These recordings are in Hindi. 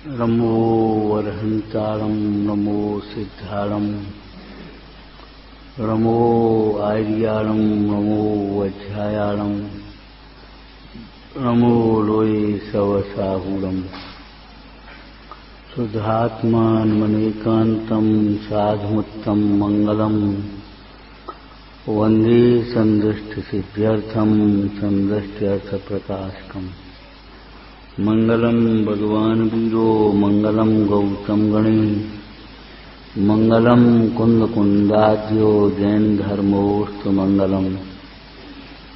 नमो वरहंतारं नमो सिद्धारं नमो आर्याणं नमो वज्रायाणं नमो लोये सवसाहूरं शुद्धात्मानमनेकान्तं साधुमुत्तं मंगलम वंदे संदृष्टिसिद्ध्यर्थं संदृष्ट्यर्थप्रकाशकम् मंगलम भगवान वीरो मंगलम गौतम गणे मंगलम कुंद कुंदाद्यो जैन धर्मोस्तु मंगलम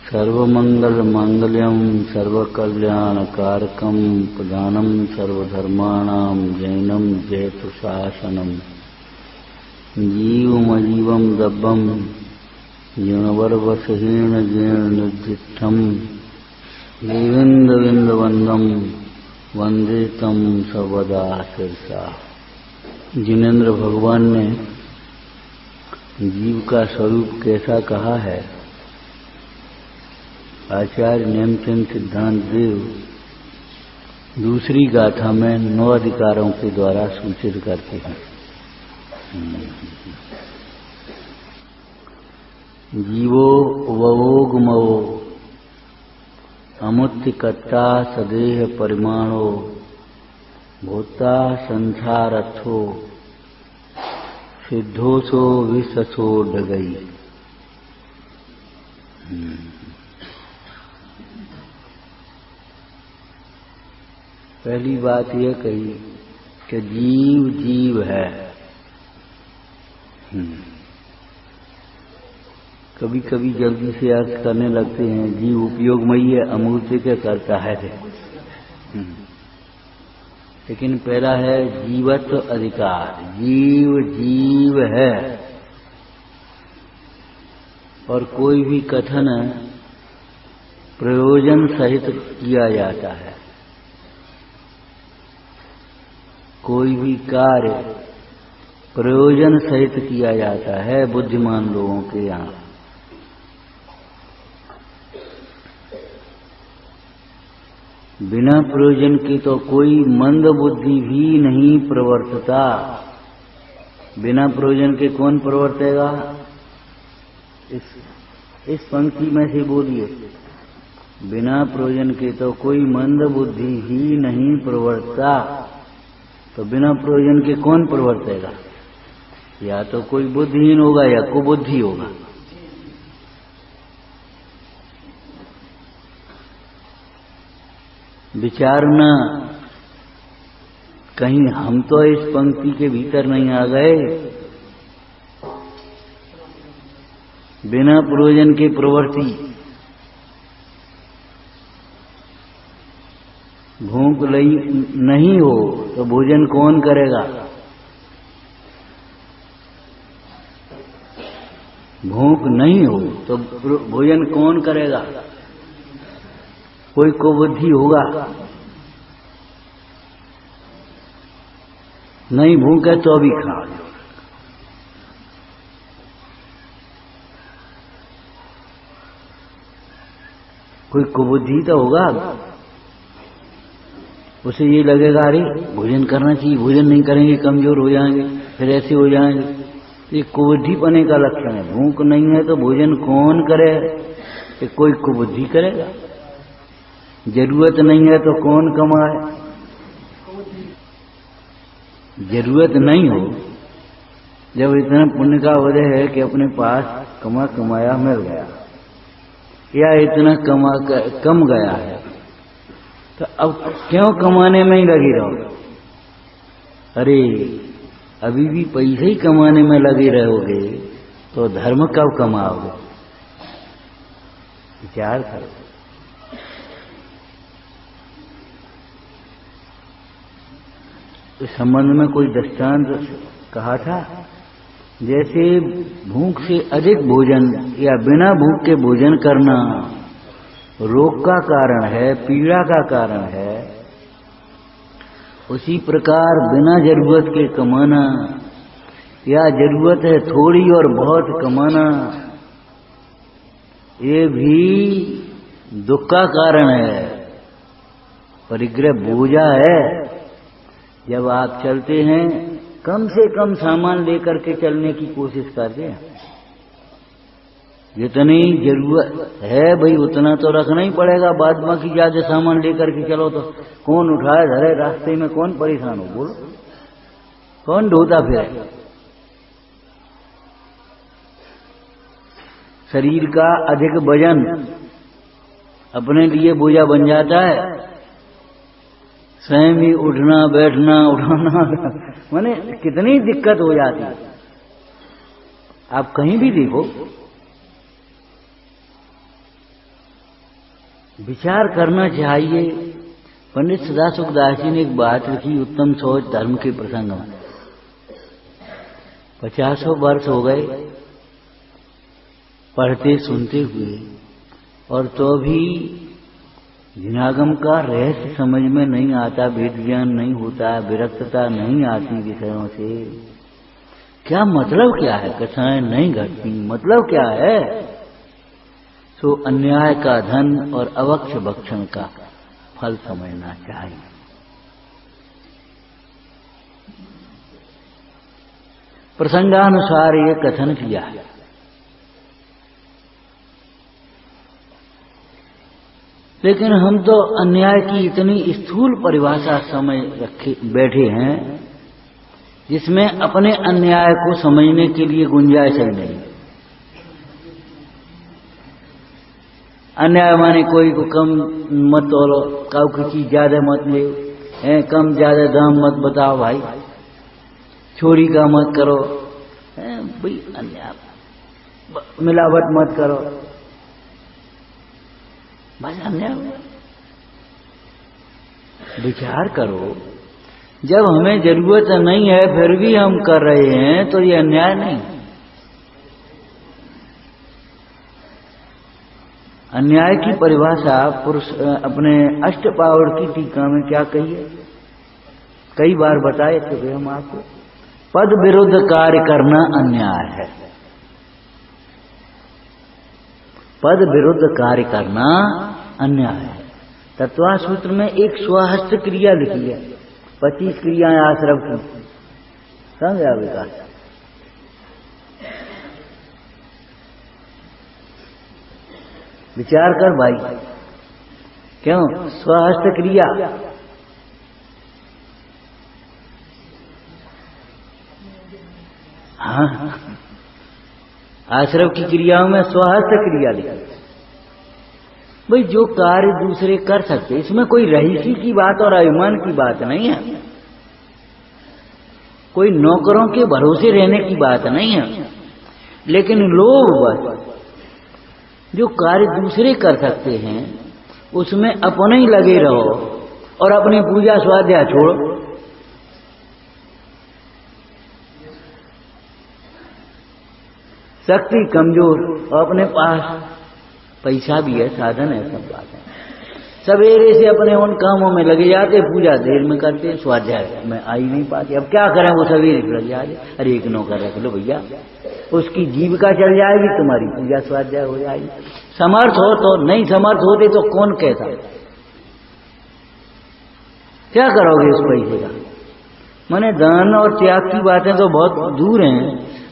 सर्वमंगल मांगल्यम सर्वकल्याणकारकम प्रधानम सर्वधर्माणां जैनम जयतु शासनम जीवमजीवम दब्बम जीर्णवरवसहीन जीर्ण निर्जिष्ठम देवेन्द्रविंदवंदम वंदे तम सर्वदा शिरसा। जिनेन्द्र भगवान ने जीव का स्वरूप कैसा कहा है, आचार्य नेमचंद सिद्धांत देव दूसरी गाथा में 9 अधिकारों के द्वारा सूचित करते हैं। जीवो वोगमो अमुत्तिकट्टा सदेह परिमाणो भूता संसारथो सिद्धोसो विससो डगई। पहली बात यह कही कि जीव जीव है। कभी कभी जल्दी से अर्थ करने लगते हैं, जीव उपयोगमयी है, अमूर्त के करता है। लेकिन पहला है जीवत्व अधिकार। जीव जीव है और कोई भी कथन प्रयोजन सहित किया जाता है। कोई भी कार्य प्रयोजन सहित किया जाता है बुद्धिमान लोगों के यहाँ। बिना प्रयोजन के तो कोई मंद बुद्धि भी नहीं प्रवर्तता। बिना प्रयोजन के कौन प्रवर्तेगा? इस पंक्ति में से बोलिए, बिना प्रयोजन के तो कोई मंद बुद्धि ही नहीं प्रवर्तता। तो बिना प्रयोजन के कौन प्रवर्तेगा? या तो कोई बुद्धिहीन होगा या कुबुद्धि होगा। विचारना कहीं हम तो इस पंक्ति के भीतर नहीं आ गए। बिना प्रयोजन के प्रवृत्ति, भूख नहीं हो तो भोजन कौन करेगा? भूख नहीं हो तो भोजन कौन करेगा? कोई कुबुद्धि होगा। नहीं भूख है तो भी खा लो। कोई कुबुद्धि तो होगा। उसे ये लगेगा अरे भोजन करना चाहिए, भोजन नहीं करेंगे कमजोर हो जाएंगे, फिर ऐसे हो जाएंगे। ये कुबुद्धिपने का लक्षण है। भूख नहीं है तो भोजन कौन करे? कि कोई कुबुद्धि करेगा। जरूरत नहीं है तो कौन कमाए? जरूरत नहीं हो, जब इतना पुण्य का उदय है कि अपने पास कमाया मिल गया या इतना कम गया है, तो अब क्यों कमाने में ही लगी रहो? अरे अभी भी पैसे ही कमाने में लगे रहोगे तो धर्म कब कमाओगे? विचार करो। इस संबंध में कोई दृष्टांत कहा था, जैसे भूख से अधिक भोजन या बिना भूख के भोजन करना रोग का कारण है, पीड़ा का कारण है, उसी प्रकार बिना जरूरत के कमाना या जरूरत है थोड़ी और बहुत कमाना, ये भी दुख का कारण है, परिग्रह बोझा है। जब आप चलते हैं कम से कम सामान लेकर के चलने की कोशिश करते हैं। जितनी जरूरत है भाई उतना तो रखना ही पड़ेगा, बाद बाकी ज्यादा सामान लेकर के चलो तो कौन उठाए धरे, रास्ते में कौन परेशान हो, बोलो कौन ढोता फिरे। शरीर का अधिक वजन अपने लिए बोझा बन जाता है, स्वयं ही उठना बैठना उठाना माने कितनी दिक्कत हो जाती है। आप कहीं भी देखो, विचार करना चाहिए। पंडित सदाशिवदास जी ने एक बात लिखी उत्तम सोच धर्म के प्रसंग में। 50 वर्ष हो गए पढ़ते सुनते हुए, और तो भी जिनागम का रहस्य समझ में नहीं आता, वेद ज्ञान नहीं होता, विरक्तता नहीं आती विषयों से। क्या मतलब क्या है, कथाएं नहीं घटती, मतलब क्या है। सो अन्याय का धन और अवक्ष भक्षण का फल समझना चाहिए। प्रसंगानुसार ये कथन किया है। लेकिन हम तो अन्याय की इतनी स्थूल परिभाषा समझ रखे बैठे हैं जिसमें अपने अन्याय को समझने के लिए गुंजाइश ही नहीं। अन्याय माने कोई को कम मत तोलो, काउ की चीज ज्यादा मत ले, कम ज्यादा दाम मत बताओ भाई, चोरी का मत करो, भाई अन्याय, मिलावट मत करो, बस अन्याय। विचार करो, जब हमें जरूरत नहीं है फिर भी हम कर रहे हैं तो ये अन्याय नहीं। अन्याय की परिभाषा पुरुष अपने अष्टपावड़ की टीका में क्या कही है, कई बार बताए थे हम आपको। पद विरुद्ध कार्य करना अन्याय है। पद विरुद्ध कार्य करना अन्याय है। तत्वा सूत्र में एक स्वहस्त क्रिया लिखी है, 25 क्रियाएं आश्रम की, समझा विकास। विचार कर भाई, क्यों स्वहस्त क्रिया। हाँ, आश्रम की क्रियाओं में स्वहस्त क्रिया लिखी। भाई जो कार्य दूसरे कर सकते, इसमें कोई रईसी की बात और अभिमान की बात नहीं है, कोई नौकरों के भरोसे रहने की बात नहीं है। लेकिन लोग बस जो कार्य दूसरे कर सकते हैं उसमें अपने ही लगे रहो और अपनी पूजा स्वाध्याय छोड़ो। शक्ति कमजोर और अपने पास पैसा भी है, साधन है, सब बात है, सवेरे से अपने उन कामों में लगे जाते, पूजा देर में करते, स्वाध्याय में आ ही नहीं पाते। अब क्या करें, वो सवेरे से लग जाए। अरे एक नौकर रख लो भैया, उसकी जीविका चल जाएगी, तुम्हारी पूजा स्वाध्याय हो जाएगी। समर्थ हो तो, नहीं समर्थ होते तो कौन कहता, क्या करोगे उस पैसे का। माने दान और त्याग की बातें तो बहुत दूर हैं,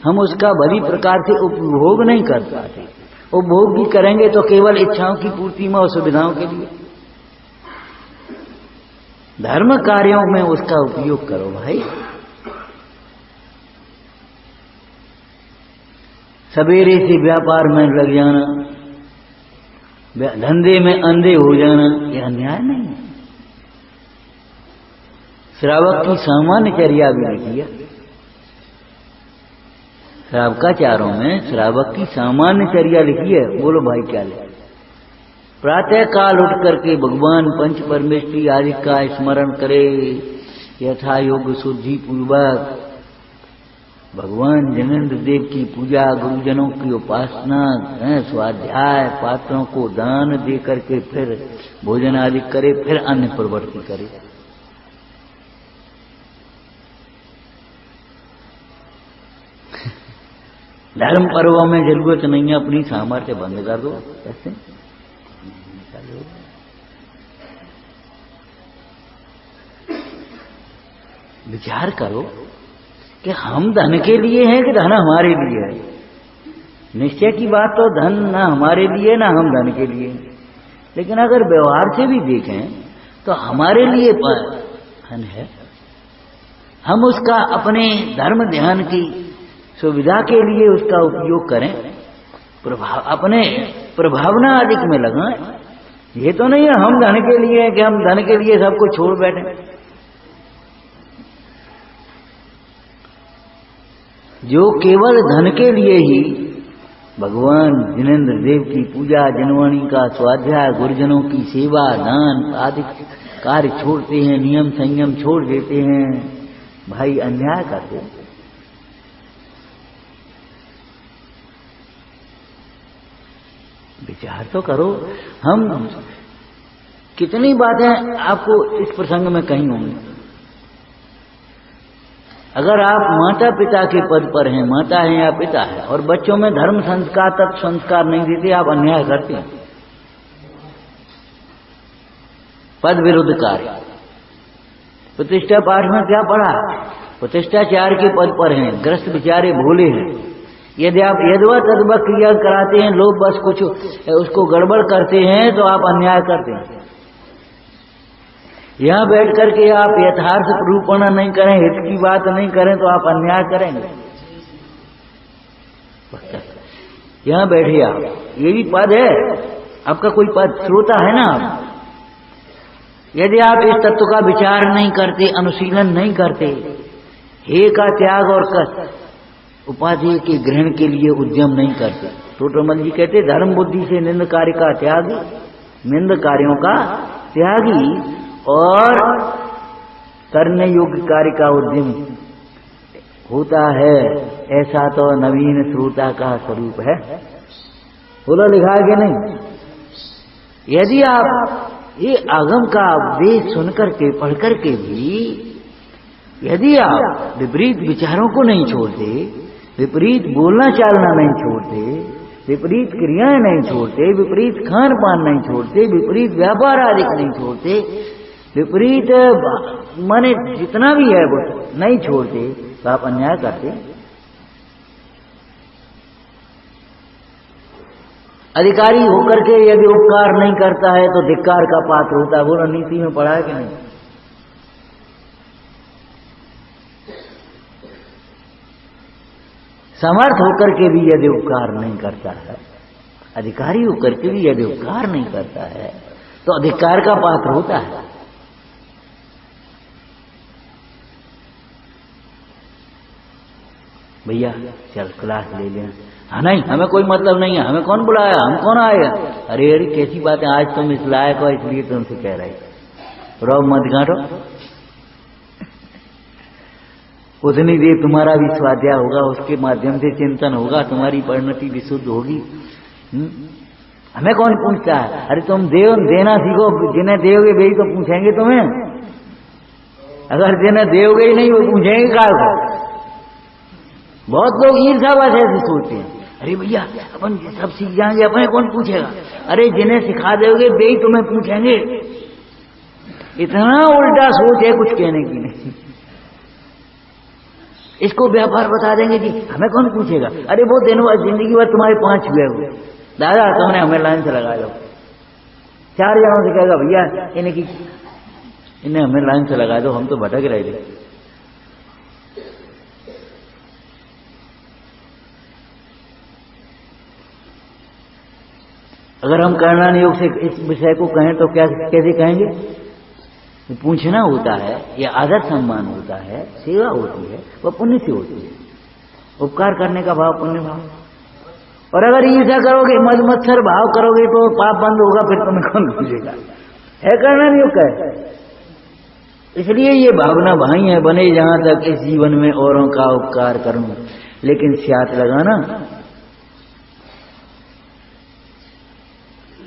हम उसका भली प्रकार से उपभोग नहीं कर पाते। उपभोग भी करेंगे तो केवल इच्छाओं की पूर्ति में और सुविधाओं के लिए। धर्म कार्यों में उसका उपयोग करो भाई। सवेरे से व्यापार में लग जाना, धंधे में अंधे हो जाना, यह अन्याय नहीं है। श्रावक की सामान्य चर्या भी लिखी है, श्रावकाचारों में श्रावक की सामान्य चर्या लिखी है। बोलो भाई क्या लिखा। प्रातः काल उठ करके भगवान पंच परमेष्टि आदि का स्मरण करे, यथा योग शुद्धि पूर्वक भगवान जनेन्द्र देव की पूजा, गुरुजनों की उपासना, स्वाध्याय, पात्रों को दान दे करके फिर भोजन आदि करे, फिर अन्य प्रवृत्ति करे। धर्म पर्वों में जरूरत नहीं है, अपनी सामर्थ्य बंद कर दो। कैसे विचार करो कि हम धन के लिए हैं कि धन हमारे लिए है। निश्चय की बात तो धन ना हमारे लिए ना हम धन के लिए, लेकिन अगर व्यवहार से भी देखें तो हमारे लिए धन है। हम उसका अपने धर्म ध्यान की सुविधा के लिए उसका उपयोग करें, अपने प्रभावना अधिक में लगाएं। ये तो नहीं है हम धन के लिए कि हम धन के लिए सबको छोड़ बैठे। जो केवल धन के लिए ही भगवान जिनेन्द्र देव की पूजा, जनवाणी का स्वाध्याय, गुरुजनों की सेवा, दान आदि कार्य छोड़ते हैं, नियम संयम छोड़ देते हैं, भाई अन्याय करते हैं। विचार तो करो। हम कितनी बातें आपको इस प्रसंग में कही होंगी। अगर आप माता पिता के पद पर हैं, माता है या पिता है, और बच्चों में धर्म संस्कार तत्व संस्कार नहीं देते, आप अन्याय करते हैं। पद विरुद्ध कार्य। प्रतिष्ठा पाठ में क्या पढ़ा? प्रतिष्ठाचार के पद पर हैं, ग्रस्त बेचारे भोले हैं। यदि आप यदवा तदवा क्रिया कराते हैं, लोग बस कुछ उसको गड़बड़ करते हैं, तो आप अन्याय करते हैं। यहां बैठ करके आप यथार्थ रूपण नहीं करें, हित की बात नहीं करें, तो आप अन्याय करेंगे। यहां बैठे आप, ये भी पद है, आपका कोई पद श्रोता है ना आप। यदि आप इस तत्व का विचार नहीं करते, अनुशीलन नहीं करते, हे का त्याग और उपाधि के ग्रहण के लिए उद्यम नहीं करते। टोटोमल जी कहते धर्म बुद्धि से निंद कार्य का त्यागी, निंद कार्यों का त्यागी और करने योग्य कार्य का उद्यम होता है, ऐसा तो नवीन श्रोता का स्वरूप है। बोला लिखा है कि नहीं? यदि आप ये आगम का उपदेश सुनकर के पढ़ करके भी यदि आप विपरीत विचारों को नहीं छोड़ते, विपरीत बोलना चालना नहीं छोड़ते, विपरीत क्रियाएं नहीं छोड़ते, विपरीत खान पान नहीं छोड़ते, विपरीत व्यापार आदि नहीं छोड़ते, विपरीत माने जितना भी है वो नहीं छोड़ते, तो आप अन्याय करते। अधिकारी होकर के यदि उपकार नहीं करता है तो धिक्कार का पात्र होता है। बोलो नीति में पढ़ा है कि नहीं? समर्थ होकर के भी यदि उपकार नहीं करता है, अधिकारी होकर के भी यदि उपकार नहीं करता है, तो अधिकार का पात्र होता है। भैया चल क्लास ले लें। हाँ नहीं, हमें कोई मतलब नहीं है, हमें कौन बुलाया, हम कौन आएगा? अरे अरे कैसी बात है, आज तुम इस लायक हो इसलिए तुमसे कह रहे, रो मत गांठो। उतनी देर तुम्हारा भी स्वाध्याय होगा, उसके माध्यम से चिंतन होगा, तुम्हारी परिणति विशुद्ध होगी। हमें कौन पूछता है? अरे तुम देना सीखो, जिन्हें दोगे वही तो पूछेंगे तुम्हें। अगर जिन्हें दोगे ही नहीं वो पूछेंगे काल को। बहुत लोग ईर्ष्यावश ऐसे सोचते हैं, अरे भैया अपन सब सीख जाएंगे, अपने कौन पूछेगा? अरे जिन्हें सिखा दोगे वे ही तुम्हें पूछेंगे। इतना उल्टा सोच है, कुछ कहने की नहीं। इसको व्यापार बता देंगे जी, हमें कौन पूछेगा? अरे वो दिन जिंदगी भर तुम्हारे 5 हुए हुए, दादा तुमने हमें लाइन से लगा दो। 4 जनों से कहेगा भैया इन्हें हमें लाइन से लगा दो, हम तो भटक रहे थे। अगर हम करणान योग से इस विषय को कहें तो क्या कैसे कहेंगे? पूछना होता है, यह आदर सम्मान होता है, सेवा होती है, वह पुण्य से होती है। उपकार करने का भाव पुण्य भाव। और अगर ईर्ष्या करोगे, मत्सर भाव करोगे तो पाप बंद होगा, फिर तुम्हें कौन पूछेगा? है करणान योग का। इसलिए ये भावना भाई है, बने जहां तक इस जीवन में औरों का उपकार करूं, लेकिन स्यात लगाना,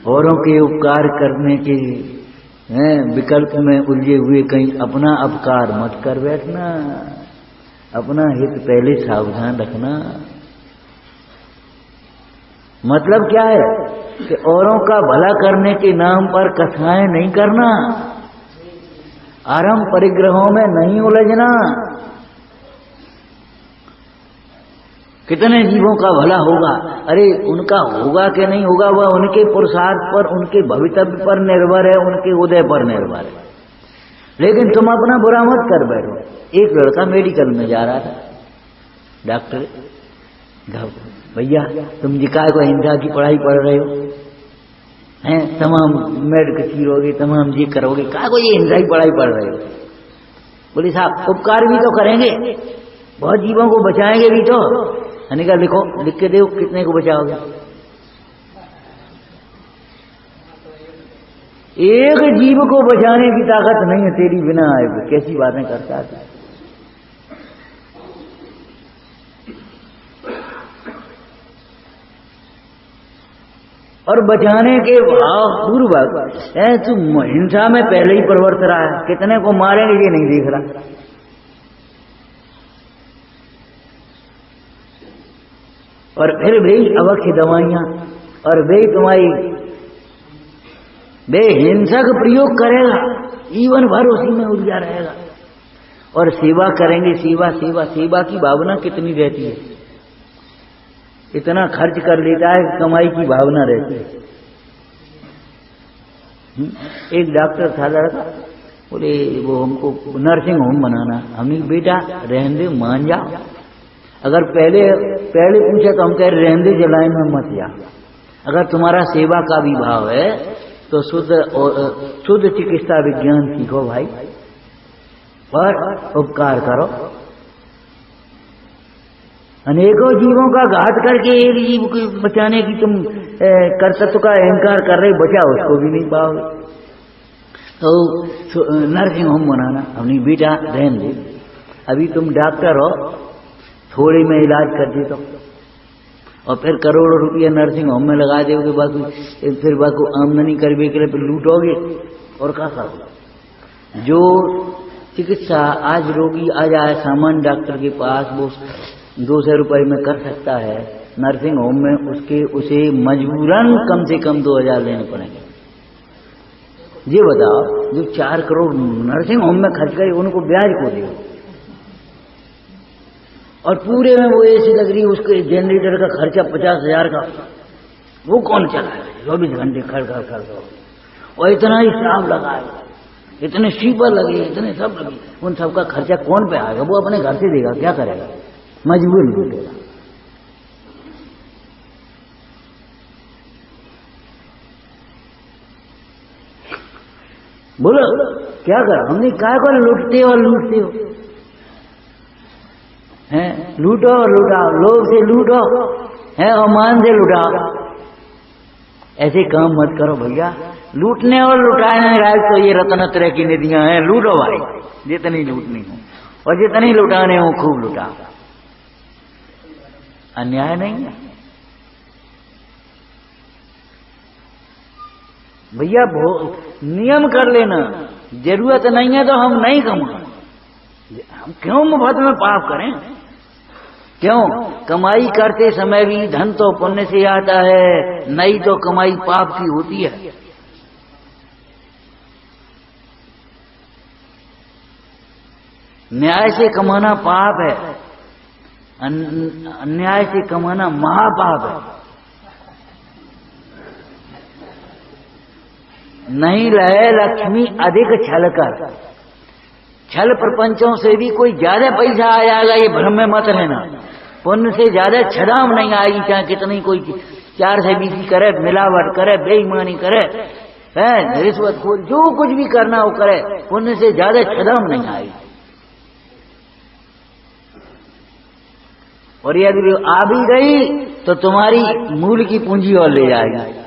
औरों के उपकार करने के विकल्प में उलझे हुए कहीं अपना अपकार मत कर बैठना। अपना हित पहले सावधान रखना। मतलब क्या है कि औरों का भला करने के नाम पर कथाएं नहीं करना। आरंभ परिग्रहों में नहीं उलझना। कितने जीवों का भला होगा, अरे उनका होगा कि नहीं होगा वह उनके पुरुषार्थ पर, उनके भवितव्य पर निर्भर है, उनके उदय पर निर्भर है। लेकिन तुम अपना बुरा मत कर बैठो। एक लड़का मेडिकल में जा रहा था, डॉक्टर भैया तुम जी काय को हिंसा की पढ़ाई पढ़ रहे हो हैं, तमाम मेडिकल चीरोगे, तमाम जी करोगे, काय को ये हिंसा की पढ़ाई पढ़ रहे हो। बोले साहब उपकार भी तो करेंगे, बहुत जीवों को बचाएंगे भी तो। मैंने कहा लिखो, लिख के दो कितने को बचाओगे। एक जीव को बचाने की ताकत नहीं है तेरी बिना आए हुए, कैसी बातें करता है। और बचाने के भाव पूर्वक तुम हिंसा में पहले ही प्रवर्त रहा है, कितने को मारेंगे ये नहीं देख रहा। और फिर भी अवश्य दवाइयां, और वे तुम्हारी वे हिंसक प्रयोग करेगा, जीवन भर उसी में उलझा रहेगा। और सेवा करेंगे, सेवा सेवा सेवा की भावना कितनी रहती है, इतना खर्च कर लेता है, कमाई की भावना रहती है। एक डॉक्टर था लड़का, बोले वो हमको नर्सिंग होम बनाना। हमने बेटा रहने दे, मान जा। अगर पहले पूछा तो हम कह रहे रहने दे, जलाए में मत जा। अगर तुम्हारा सेवा का भी भाव है तो शुद्ध चिकित्सा विज्ञान सीखो भाई, और उपकार करो। अनेकों जीवों का घात करके एक जीव को बचाने की तुम कर्तव्य का अहंकार कर रहे, बचा उसको भी नहीं पाओगे। तो नर्सिंग होम बनाना, हमने बेटा रहने दे, अभी तुम डॉक्टर हो, थोड़े में इलाज कर दे तो, और फिर करोड़ों रुपया नर्सिंग होम में लगा दोगे, बाकी फिर बाकी आमदनी करने के लिए लूटोगे और क्या करोगे। जो चिकित्सा आज रोगी आ जाए सामान्य डॉक्टर के पास, वो 200 रुपये में कर सकता है, नर्सिंग होम में उसे मजबूरन कम से कम 2000 लेने पड़ेंगे। ये बताओ, जो 4 करोड़ नर्सिंग होम में खर्च करे उनको ब्याज को दे, और पूरे में वो एसी लग रही है, उसके जनरेटर का खर्चा 50,000 का, वो कौन चलाए 24 घंटे खड़ खड़ खड़। और इतना ही स्टाफ लगा है, इतने स्वीपर लगे, इतने सब लगे, उन सबका खर्चा कौन पे आएगा। वो अपने घर से देगा, क्या करेगा, मजबूर लूटेगा। बोलो क्या करा हमने, क्या को लूटते हो हैं, लूटो और लूटाओ, लोभ से लूटो हैं और मान से लुटाओ। ऐसे काम मत करो भैया, लूटने और लुटाने राज तो ये रत्नत्रय की निधियां हैं। लूटो भाई, जितनी लूटनी हो और जितनी लुटाने हो खूब लुटाओ, अन्याय नहीं है भैया। नियम कर लेना, जरूरत नहीं है तो हम नहीं कमाएं, हम क्यों मुफ्त में पाप करें। क्यों, कमाई करते समय भी धन तो पुण्य से आता है, नहीं तो कमाई पाप की होती है। न्याय से कमाना पाप है, अन्याय से कमाना महापाप है। नहीं रहे लक्ष्मी अधिक छल कर, छल प्रपंचों से भी कोई ज्यादा पैसा आ जाएगा, ये भ्रम में मत रहना। पुण्य से ज्यादा छदाम नहीं आएगी, चाहे कितनी कोई 4 से 20 करे, मिलावट करे, बेईमानी करे, रिश्वतखोर, जो कुछ भी करना वो करे, पुण्य से ज्यादा छदाम नहीं आएगी। और यदि आ भी गई तो तुम्हारी मूल की पूंजी और ले जाएगी।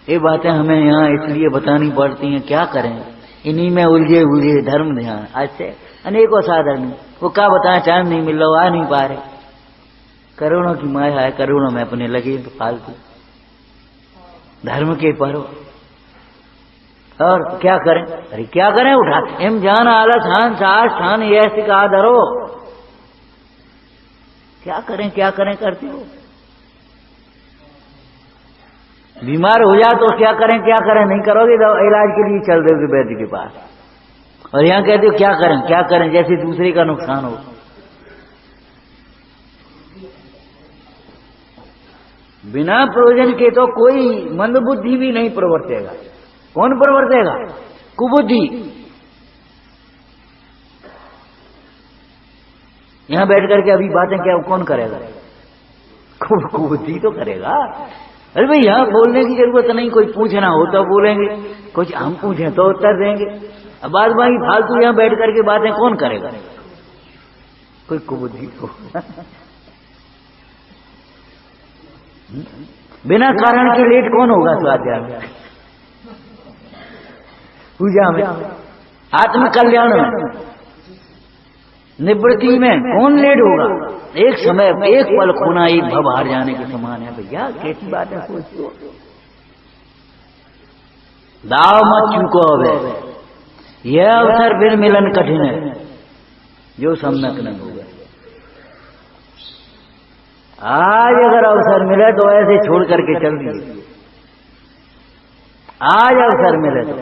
ये बातें हमें यहाँ इसलिए बतानी पड़ती हैं, क्या करें, इन्हीं में उलझे हुए धर्म ध्यान। आज से अनेकों साधन, वो क्या बताएं, टाइम नहीं मिल रहा, आ नहीं पा रहे। करोड़ों की माया है, करोड़ों में अपने लगे तो फालतू धर्म के परो। और क्या करें, अरे क्या करें, उठा एम जान आलस हान सास ठान ये सिखा धरो। क्या करें करते हो। बीमार हो जाए तो क्या करें क्या करें, नहीं करोगे तो इलाज के लिए चल दोगे वैद्य के पास, और यहाँ कहते हो क्या करें जैसे दूसरे का नुकसान हो। बिना प्रयोजन के तो कोई मंदबुद्धि भी नहीं प्रवर्तेगा। कौन प्रवर्तेगा? कुबुद्धि। यहां बैठ करके अभी बातें क्या कौन करेगा? कुबुद्धि तो करेगा। अरे भाई यहां बोलने की जरूरत नहीं, कोई पूछना हो तो बोलेंगे, कुछ हम पूछें तो उत्तर देंगे। अब बाद बाकी फालतू यहां बैठ करके बातें कौन करेगा? कोई कुबुद्धि को। बिना कारण के लेट कौन होगा स्वाध्याय में, पूजा में, आत्मकल्याण में, निवृत्ति में कौन लेट होगा? एक समय एक पल खोना एक भव हार जाने के समान है। भैया कैसी बातें सोचते हो? दाव मत चूको। अब यह अवसर फिर मिलन कठिन है, जो सम्यक नहीं होगा। आज अगर अवसर मिले तो ऐसे छोड़ करके चल दिए। आज अवसर मिले तो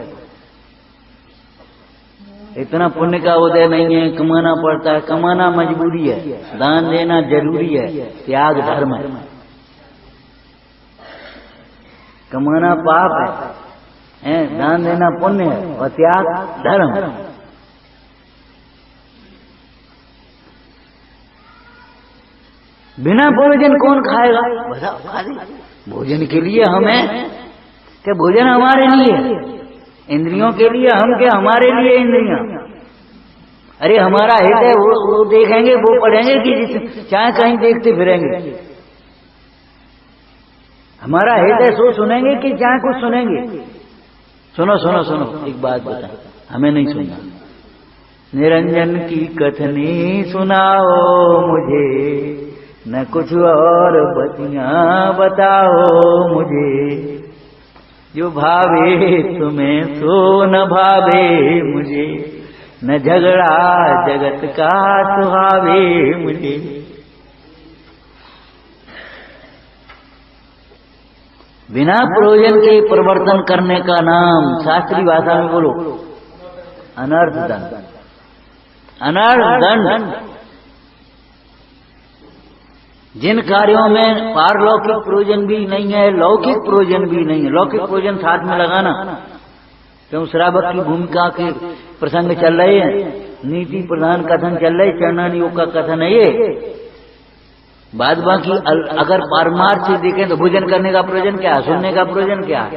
इतना पुण्य का उदय नहीं है, कमाना पड़ता है। कमाना मजबूरी है, दान देना जरूरी है, त्याग धर्म है। कमाना पाप है, दान देना पुण्य है, और त्याग धर्म है। बिना भोजन कौन खाएगा? बताओ, खाली भोजन के लिए हम हैं क्या? भोजन हमारे लिए, इंद्रियों के लिए हम क्या? हमारे लिए इंद्रियां। अरे हमारा हित है, वो देखेंगे, वो पढ़ेंगे कि चाहे कहीं देखते फिरेंगे। हमारा हित है, सो सुनेंगे कि चाहे कुछ सुनेंगे। सुनो सुनो सुनो, एक बात बता, हमें नहीं सुनना। निरंजन की कथनी सुनाओ मुझे, न कुछ और बतियां बताओ मुझे। जो भावे तुम्हें सो न भावे मुझे, न झगड़ा जगत का सुहावे मुझे। बिना प्रयोजन के प्रवर्तन करने का नाम, शास्त्रीय भाषा में बोलो, अनर्थ दंड। अनर्थ दंड। जिन कार्यों में पारलौकिक प्रयोजन भी नहीं है, लौकिक प्रयोजन भी नहीं है। लौकिक प्रयोजन साथ में लगाना, क्यों? श्रावक की भूमिका के प्रसंग चल रहे हैं, नीति प्रधान कथन चल रहे, चरणन योग का कथन है ये। बाद बाकी अगर पारमार्थ से देखें तो भोजन करने का प्रयोजन क्या है? सुनने का प्रयोजन क्या है?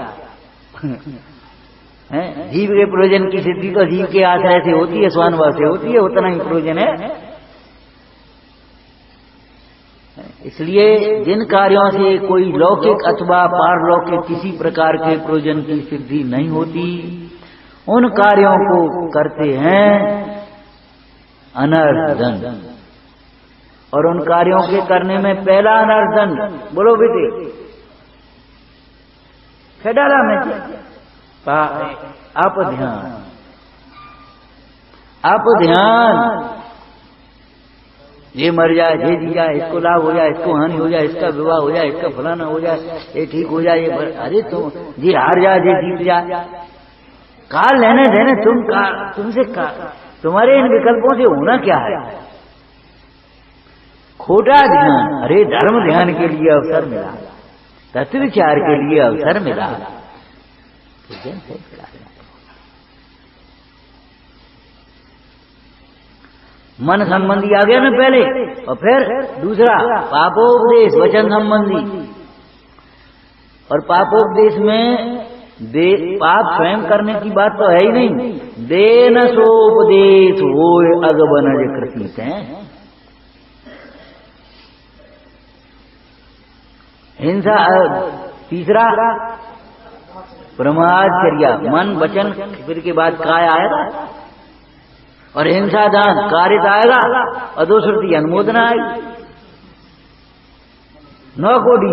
जीव के प्रयोजन की सिद्धि तो जीव के आश्रय से होती है, स्वानुभव से होती है, उतना ही प्रयोजन है। इसलिए जिन कार्यों से कोई लौकिक अथवा पारलौकिक किसी प्रकार के प्रयोजन की सिद्धि नहीं होती, उन कार्यों को करते हैं अनर्थ दंड। और उन कार्यों के करने में पहला अनर्थ दंड, बोलो बेटे, खेडाला में आप ध्यान, आप ध्यान। ये मर जाए, ये जी जाए, इसको लाभ हो जाए, इसको हानि हो जाए, इसका विवाह हो जाए, इसका फलाना हो जाए, ये ठीक हो जाए, ये अरे तुम जी हार जाए, ये जीत जाए, काल लेने देने तुमसे तुम्हारे इन विकल्पों से होना क्या है? खोटा ध्यान। अरे धर्म ध्यान के लिए अवसर मिला, तत्व विचार के लिए अवसर मिला, मन संबंधी आ गया ना पहले, और फिर दूसरा पापोपदेश वचन संबंधी। और पापोपदेश में पाप स्वयं करने की बात तो है ही नहीं, देन सोपदेश हो अगबनज कृत है। हिंसा। तीसरा ब्रह्मचर्या, मन वचन फिर के बाद काय आएगा, और हिंसा दान कारित आएगा, और दूसरी अनुमोदना आएगी। 9 कोटि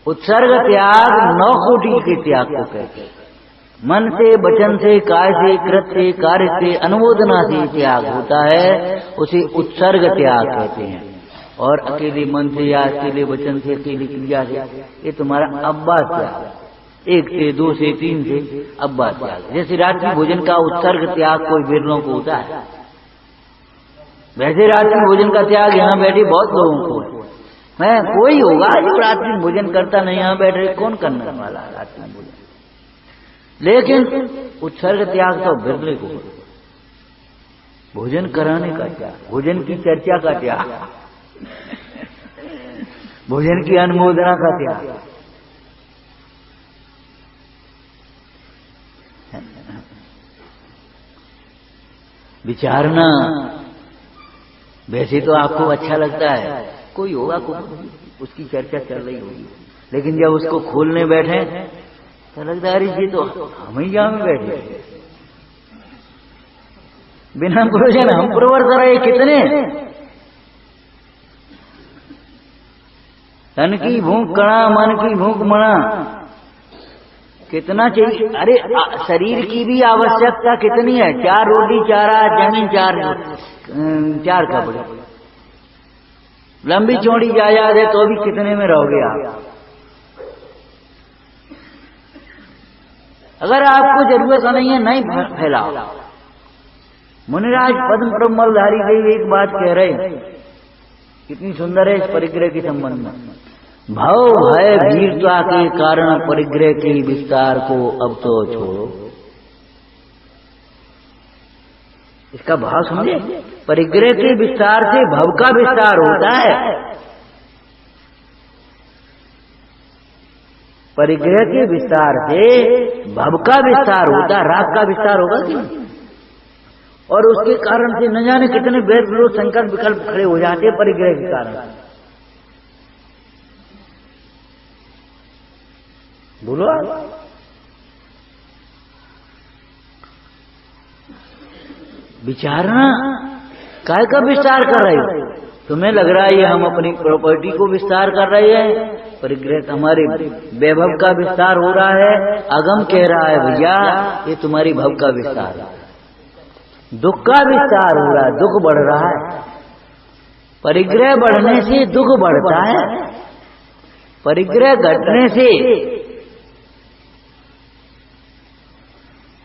उत्सर्ग त्याग, 9 कोटि के त्याग को कहते हैं। मन से, वचन से, काय से, कृत से, कार्य से, अनुमोदना से त्याग होता है, उसे उत्सर्ग त्याग कहते हैं। और अकेले मन से या अकेले वचन से, अकेली क्रिया से, ये तुम्हारा अब्बा त्याग। 1 से 2 से 3 से अब्बा त्याग। जैसे रात्रि भोजन का उत्सर्ग त्याग कोई बिरलों को होता है, वैसे रात्रि भोजन का त्याग यहाँ बैठे बहुत लोगों को है। मैं कोई होगा जो रात्रि भोजन करता नहीं, यहाँ बैठे कौन करने वाला रात्रि भोजन, लेकिन उत्सर्ग त्याग तो बिरले को। भोजन कराने का त्याग, भोजन की चर्चा का त्याग, भोजन की अनुमोदना का त्याग। विचारना वैसे तो आपको अच्छा लगता है, कोई होगा उसकी चर्चा चल रही होगी, लेकिन जब उसको खोलने बैठे तो लगता है अरे ये तो हम ही जहां में बैठे, बिना प्रयोजन हम प्रवर्त रहे कितने। तन की भूख कणा, मन की भूख मणा, कितना चाहिए। अरे शरीर की भी आवश्यकता कितनी है, 4 रोटी 4 जमीन 4 कपड़े, लंबी चौड़ी जायदाद है तो भी कितने में रहोगे आप। अगर आपको जरूरत नहीं है, नहीं फैलाओ। मुनिराज पद्म प्रमलधारी देव एक बात कह रहे, कितनी सुंदर है इस परिग्रह के संबंध में। भव भय भीरता के कारण परिग्रह के विस्तार को अब तो छोड़ो। इसका भाव समझे, परिग्रह के विस्तार से भव का विस्तार होता है। परिग्रह के विस्तार से भव का विस्तार होता है, राग का विस्तार होगा कि नहीं। और उसके कारण से न जाने कितने वैर विरोध संकल्प विकल्प खड़े हो जाते हैं परिग्रह के कारण। बोलो विचारना काय का विस्तार कर रहे हो। तुम्हें लग रहा है ये हम अपनी प्रॉपर्टी को विस्तार कर रहे हैं, परिग्रह हमारे वैभव का विस्तार हो रहा है। अगम कह रहा है भैया ये तुम्हारी भव का विस्तार है, दुख का विस्तार हो रहा है, दुख बढ़ रहा है। परिग्रह बढ़ने से दुख बढ़ता है, परिग्रह घटने से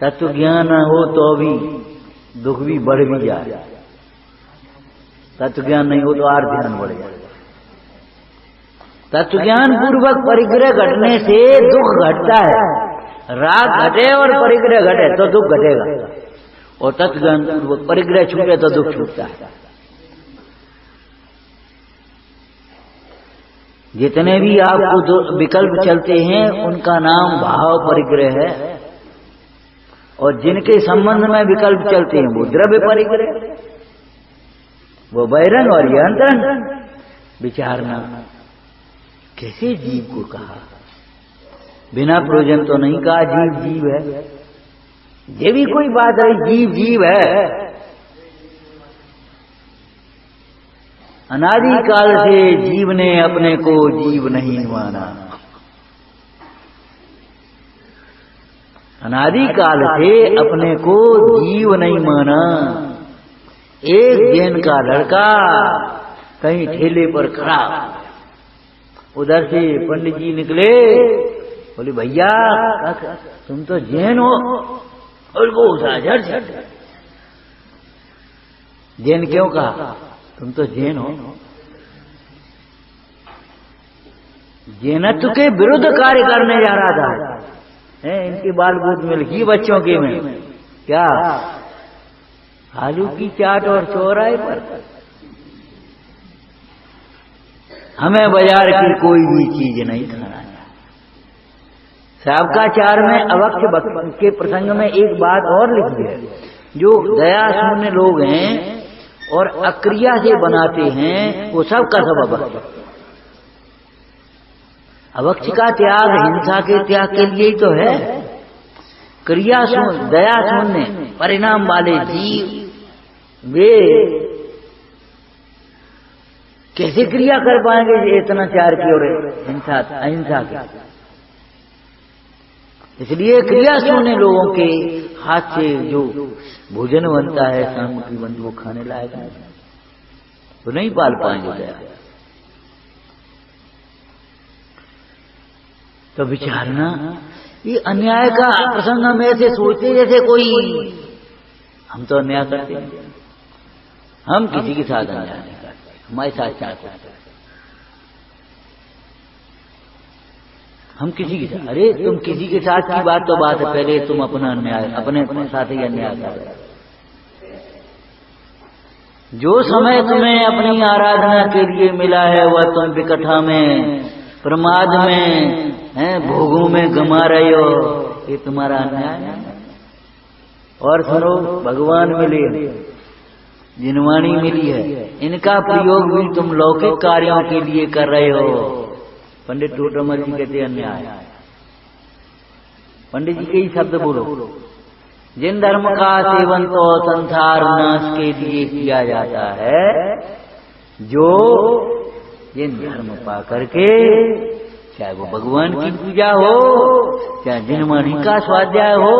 तत्व ज्ञान हो तो भी दुख भी बढ़ भी जाए, तत्व ज्ञान नहीं हो तो और ध्यान बढ़ जाए। तत्व ज्ञान पूर्वक परिग्रह घटने से दुख घटता है, राग घटे और परिग्रह घटे तो दुख घटेगा, और तत्व ज्ञान पूर्वक परिग्रह छूटे तो दुख छूटता है। जितने भी आपको विकल्प चलते हैं उनका नाम भाव परिग्रह है, और जिनके संबंध में विकल्प चलते हैं वो द्रव्य परिग्रह, वो बहिरंग और ये अंतरंग। विचारना कैसे जीव को कहा, बिना प्रयोजन तो नहीं कहा जीव जीव है, ये भी कोई बात है, जीव जीव है। अनादि काल से जीव ने अपने को जीव नहीं माना, अनादि काल से अपने को जीव नहीं माना। एक जैन का लड़का कहीं ठेले पर खड़ा, उधर से पंडित जी निकले, बोले भैया तुम तो जैन हो, और वो झट झट जैन क्यों कहा, तुम तो जैन हो, जैनत्व के विरुद्ध कार्य करने जा रहा था। इनकी बाल बूथ मिल गई बच्चों के में क्या, आलू की चाट और चौराहे पर। हमें बाजार की कोई भी चीज नहीं खाना है। साबकाचार में अवक्ष के प्रसंग में एक बात और लिखी है, जो दया शून्य लोग हैं और अक्रिया से बनाते हैं वो सब का सब अवक्ष। अवक्ष का त्याग हिंसा के त्याग के लिए ही तो है। क्रिया शून्य दया शून्य परिणाम वाले जीव वे कैसे क्रिया कर पाएंगे इतना चार की और हिंसा अहिंसा की। इसलिए क्रिया शून्य लोगों के हाथ से जो भोजन बनता है सामग्री बनती वो खाने लायक है। तो नहीं पाल पाएंगे दया। तो विचारना, ये अन्याय का प्रसंग हम ऐसे सोचते जैसे कोई, हम तो अन्याय करते हैं, हम किसी के साथ अन्याय नहीं करते, हमारे साथ क्या करते हैं हम किसी के साथ। अरे तुम किसी के साथ की बात तो बात है, पहले तुम अपना अन्याय अपने साथ ही अन्याय कर रहे। जो समय तुम्हें अपनी आराधना के लिए मिला है वह तुम विकथा में, प्रमाद में, भोगों में गमा रहे हो, ये तुम्हारा अन्याय है। और सुनो, भगवान मिले, जिनवाणी मिली है, इनका प्रयोग भी तुम लौकिक कार्यों के लिए कर रहे हो। पंडित टोटमल जी कहते अन्याय। पंडित जी के ही शब्द बोलो, जिन धर्म का सेवन तो संसार नाश के लिए किया जाता है, जो जिन धर्म पा करके, चाहे वो भगवान की पूजा हो, चाहे जिनवाणी का स्वाध्याय हो,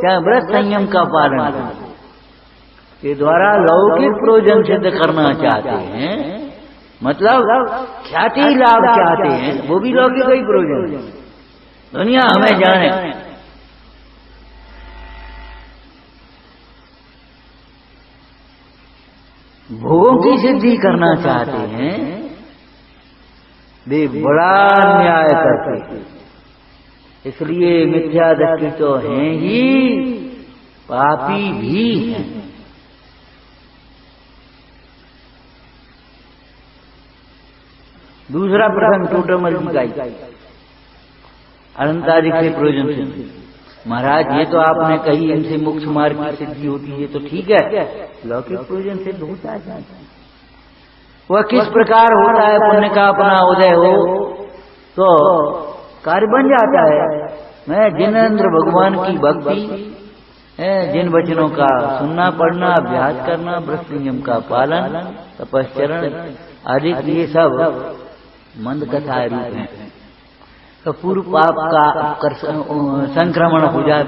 चाहे व्रत संयम का पालन हो, के द्वारा लौकिक प्रयोजन सिद्ध करना चाहते हैं, मतलब ख्याति लाभ चाहते हैं, वो भी लौकिक ही प्रयोजन। दुनिया हमें जाने, भोगों की सिद्धि करना चाहते हैं, वे बड़ा न्याय करते हैं। इसलिए मिथ्या दृष्टि तो हैं ही, पापी भी हैं। दूसरा प्रसंग टोटमल जी का अनंतादि के प्रयोजन से। महाराज ये तो आपने कही इनसे मोक्ष मार्ग की सिद्धि होती है, तो ठीक है, लौकिक प्रयोजन से होता है। वह किस प्रकार होता है? पुण्य का अपना उदय हो तो कार्य बन जाता है। मैं जिनेंद्र भगवान की भक्ति, जिन वचनों का सुनना पढ़ना, अभ्यास करना, व्रत नियम का पालन, तपश्चरण आदि, ये सब मंद कथा रूप है। तो पूर्व पाप का संक्रमण हो जाए,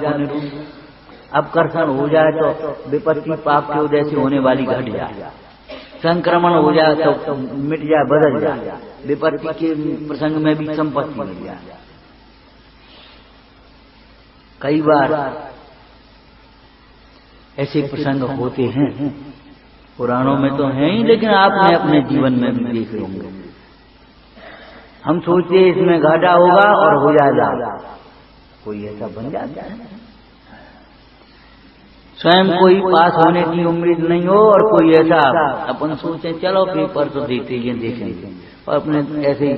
अपकर्षण हो जाए तो विपत्ति पाप के उदय से होने वाली घट जाए, संक्रमण हो जाए तो मिट जाए, बदल जाए, विपत्ति के प्रसंग में भी संपत्ति मिल जाए। कई बार ऐसे प्रसंग होते हैं, पुराणों में तो हैं ही, लेकिन आपने अपने जीवन में भी देखे होंगे। हम सोचते इसमें घाटा होगा और हो जाएगा, कोई ऐसा बन जाता है। स्वयं कोई पास होने की उम्मीद नहीं हो और कोई ऐसा अपन सोचे चलो पेपर तो देखेंगे, और अपने ऐसे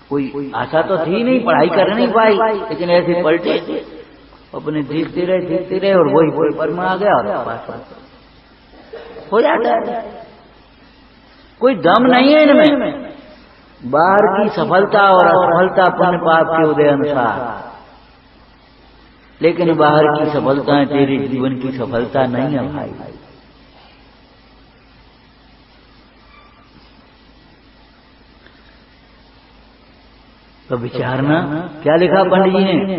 कोई आशा तो थी नहीं, पढ़ाई कर नहीं पाई, लेकिन ऐसे पलटे अपने देखते रहे और वही पेपर में आ गया और पास हो जाता है। कोई दम नहीं है इनमें। बाहर की सफलता और असफलता पुण्य पाप के उदय अनुसार, लेकिन बाहर की सफलता तेरे जीवन की सफलता नहीं है भाई। तो विचारना, क्या लिखा पंडित जी ने?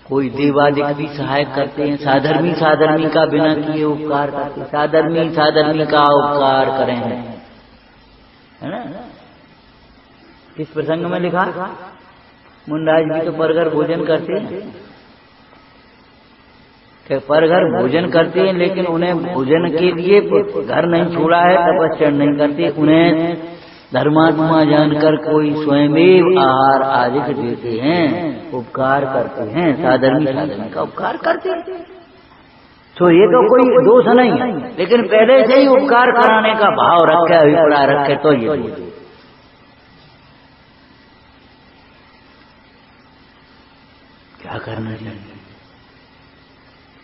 कोई देवादिक भी सहायक करते हैं, साधर्मी साधर्मी का बिना किए उपकार करते, साधर्मी का उपकार करें, है ना? किस प्रसंग में लिखा? मुंडाज भी तो परघर भोजन करते हैं, परघर भोजन करते हैं, लेकिन उन्हें भोजन के लिए घर नहीं छोड़ा है, तपस्या नहीं करते, उन्हें धर्मात्मा जानकर कोई स्वयं आहार आदि देते हैं, उपकार करते हैं, साधर्मी का उपकार करते हैं। तो ये तो कोई दोष नहीं है, लेकिन पहले से ही उपकार कराने का भाव रखे, अभिप्राय रखे तो ये क्या करना चाहिए।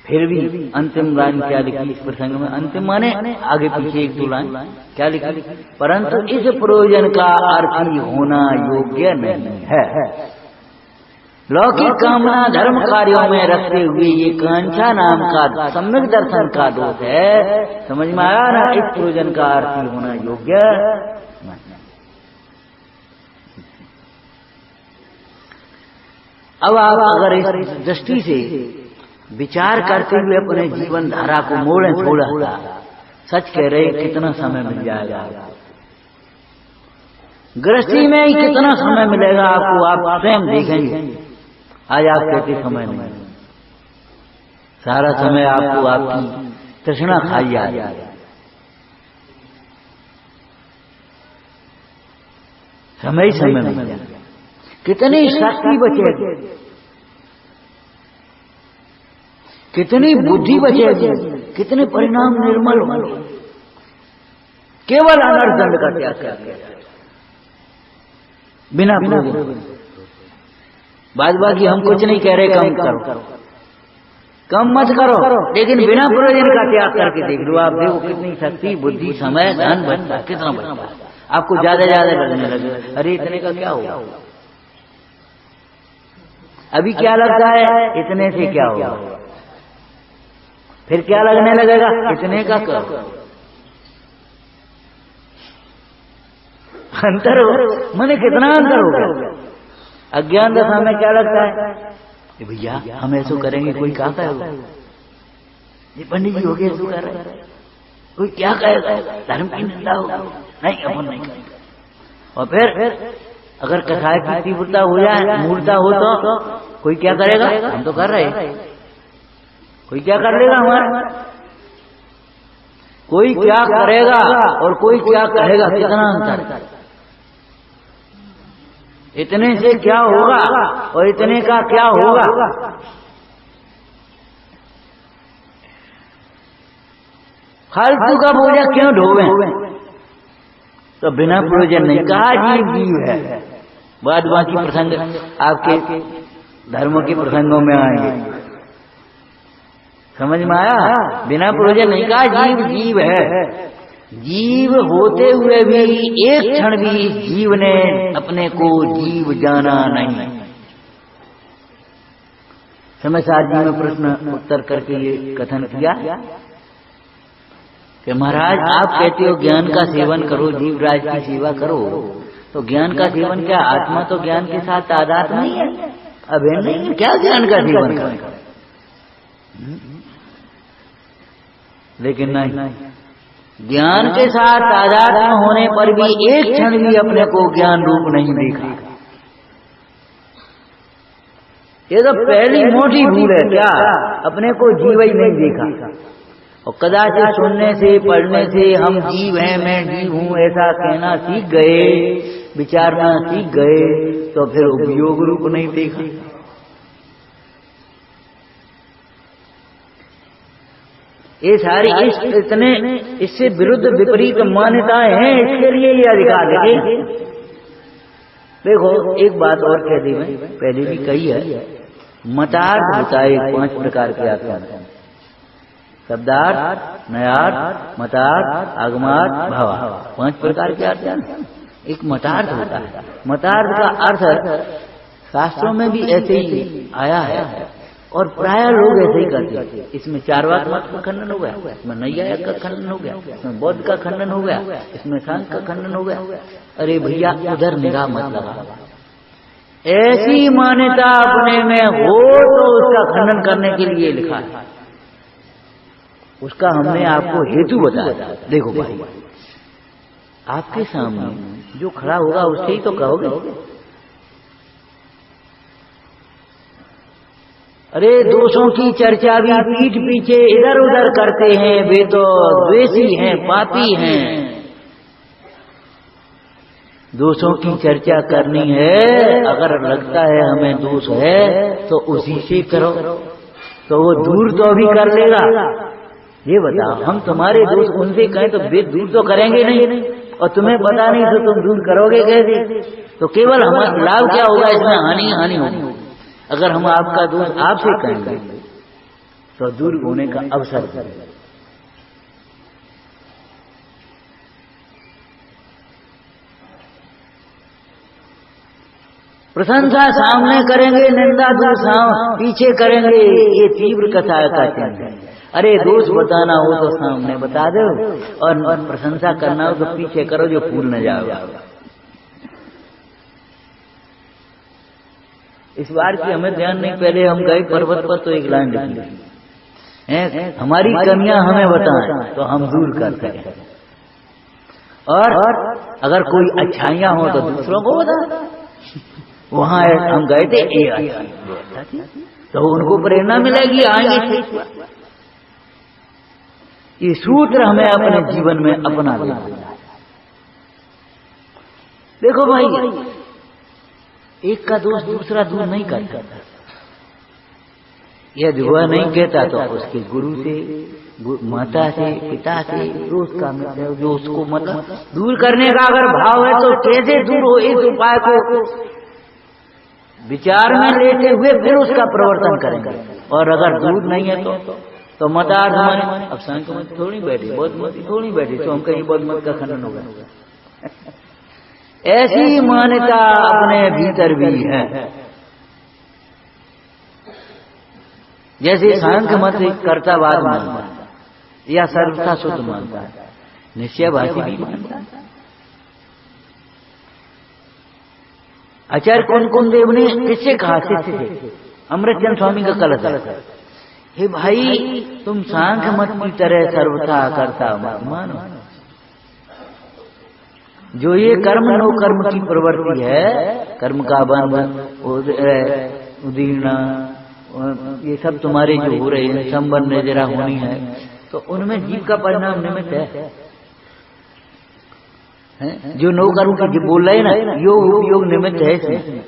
फिर भी अंतिम लाइन क्या लिखी इस प्रसंग में? अंतिम माने आगे पीछे एक दो लाइन क्या लिखी? परंतु इस प्रयोजन का अर्थ ही होना योग्य नहीं है। लौकिक कामना धर्म कार्यों में रखते हुए ये कांक्षा नाम का सम्यक दर्शन का दोष है। समझ में आया ना? इस प्रयोजन का अर्थ ही होना योग्य। अब आप अगर इस दृष्टि से विचार करते हुए अपने जीवन धारा को मोड़े, थोड़ा सच कह रहे, कितना समय मिल जाएगा, गृहस्थी में ही कितना समय मिलेगा आपको, आप स्वयं देखेंगे। आज आप कहते समय नहीं, सारा समय आपको आपकी तृष्णा खाई जा रही है। समय ही समय मिल जाए, कितनी शक्ति बचेगी, कितनी बुद्धि बचेगी, कितने परिणाम निर्मल होंगे। केवल अनर्थ दंड का त्याग करके बिना प्रयोजन। बाद बाकी हम कुछ नहीं कह रहे, कम करो, कम मत करो, लेकिन बिना प्रयोजन का त्याग करके देख लो। आप देखो कितनी शक्ति, बुद्धि, समय, धन बचता, कितना बचता। आपको ज्यादा लगने लगे, अरे इतने का क्या होगा, अभी क्या लगता है, इतने से क्या होगा, फिर क्या लगने लगेगा, इतने का क्या अंतर हो। मैंने कितना अंतर हो गया। अज्ञान दशा में क्या लगता है, भैया हम ऐसा करेंगे, कोई क्या कहेगा, ये पंडित जी हो गए ऐसा कर रहे, कोई क्या कहेगा, धर्म की निंदा होगी, नहीं अपन नहीं करेंगे। और फिर अगर कथाएं की तीव्रता हो जाए, मूर्ता हो तो कोई क्या करेगा, हम तो कर रहे, कोई क्या कर लेगा हमारा, कोई क्या करेगा और कोई क्या कहेगा, कितना अंतर। इतने से क्या होगा और इतने का क्या होगा। फालतू का बोझा क्यों ढोवे, तो बिना प्रयोजन नहीं कहा, जीव जीव है। बाद बाकी प्रसंग आपके धर्मों के प्रसंगों में आएंगे, समझ में आया। बिना प्रयोजन नहीं कहा, जीव जीव है। जीव होते हुए भी एक क्षण भी जीव ने अपने को जीव जाना नहीं। समझदार जी में प्रश्न उत्तर करके ये कथन किया कि महाराज आप कहते हो ज्ञान का सेवन करो, जीवराज की सेवा करो, तो ज्ञान का सेवन क्या, आत्मा तो ज्ञान के साथ तादात्म्य नहीं है, अभिन्न नहीं है, क्या ज्ञान का सेवन करें। लेकिन नहीं, ज्ञान के साथ तादात्म्य होने पर भी एक क्षण भी अपने को ज्ञान रूप नहीं देखा। ये तो पहली मोटी भूल है, क्या अपने को जीव ही नहीं देखा। और कदाचित सुनने से पढ़ने से हम जीव हैं, मैं जीव हूं ऐसा कहना सीख गए, विचारना सीख गए, तो फिर उपयोग रूप नहीं देखा। ये सारी इतने इससे विरुद्ध विपरीत मान्यताएं हैं, इसके लिए ये अधिकार देंगे। देखो एक बात और कह दी, मैं पहले भी कही है, मतार्थ होता है 5 प्रकार के आत्मा, शब्दार्थ, नयार्थ, मतार्थ, आगमार्थ, भावार्थ, 5 प्रकार के आत्मा। एक मतार्थ होता है। मतार्थ का अर्थ शास्त्रों में भी ऐसे ही आया है और प्राय लोग ऐसे ही करते हैं। इसमें चारवाक मत का खंडन हो गया, इसमें नैयायिक का खंडन हो गया, इसमें बौद्ध का खंडन हो गया, इसमें सांख्य का खंडन हो गया। अरे भैया उधर निगाह मत लगा, ऐसी मान्यता अपने में हो तो उसका खंडन करने के लिए लिखा है, उसका हमने आपको हेतु बताया। देखो भाई, आपके सामने जो खड़ा होगा उससे ही तो कहोगे। अरे दोषों की चर्चा भी पीठ पीछे इधर उधर करते हैं, वे तो द्वेषी हैं, पापी हैं। दोषों की चर्चा करनी है, अगर लगता है हमें दोष है तो उसी से करो, तो वो दूर तो भी कर लेगा। ये बताओ, हम तुम्हारे दोष उनसे कहें तो वे दूर तो करेंगे नहीं, और तुम्हें पता नहीं तो तुम दूर करोगे कैसे। तो केवल हमारा लाभ क्या होगा, इसमें हानि होगी। अगर हम आपका दोष आपसे कहेंगे तो दूर होने का अवसर है। प्रशंसा सामने करेंगे, निंदा दूर पीछे करेंगे, ये तीव्र कथा का चिन्ह है। अरे दोष बताना हो तो सामने बता दो, और प्रशंसा करना हो तो पीछे करो, जो भूल न जाओ। इस बार की हमें ध्यान नहीं, पहले हम गए पर्वत पर तो एक लाइन लिखी है, हमारी कमियां हमें बताएं तो हम दूर करते हैं। और अगर कोई अच्छाइयां हो तो दूसरों को बता। वहां हम गए थे, तो उनको प्रेरणा मिलेगी, आएंगे। ये सूत्र हमें अपने जीवन में अपना लेना है। देखो भाई, एक का दोष दूसरा दूर नहीं कर सकता। यदि वह नहीं कहता तो उसके गुरु से, माता से, पिता से, जो उसका मित्र, जो उसको मतलब दूर करने का अगर भाव है, तो कैसे दूर हो, इस उपाय को विचार में लेते हुए फिर उसका प्रवर्तन करेंगे। और अगर दूर नहीं है तो मतार्थ माने, अब संत मत थोड़ी बैठी, बहुत मत थोड़ी बैठी, तो हम कहीं बहुत मत का खंडन होगा। ऐसी मान्यता अपने भीतर भी है। जैसे सांख्य मत कर्तावाद मानता है या सर्वथा शुद्ध मानता है, निश्चयवादी भी मानता है। आचार्य कौन देव ने किससे कहा थे? अमृतचंद स्वामी का कलश है, हे भाई तुम सांख्य मत की तरह सर्वथा कर्ता मत मानो। जो ये कर्म नो कर्म की प्रवृत्ति है, कर्म का बंध, उदीर्णा, ये सब तुम्हारे जो हो रहे हैं, संबंध जरा होनी है, तो उनमें जीव का परिणाम निमित्त है। जो नो कर्म की बोल रहे ना, योग उपयोग निमित्त है इसमें।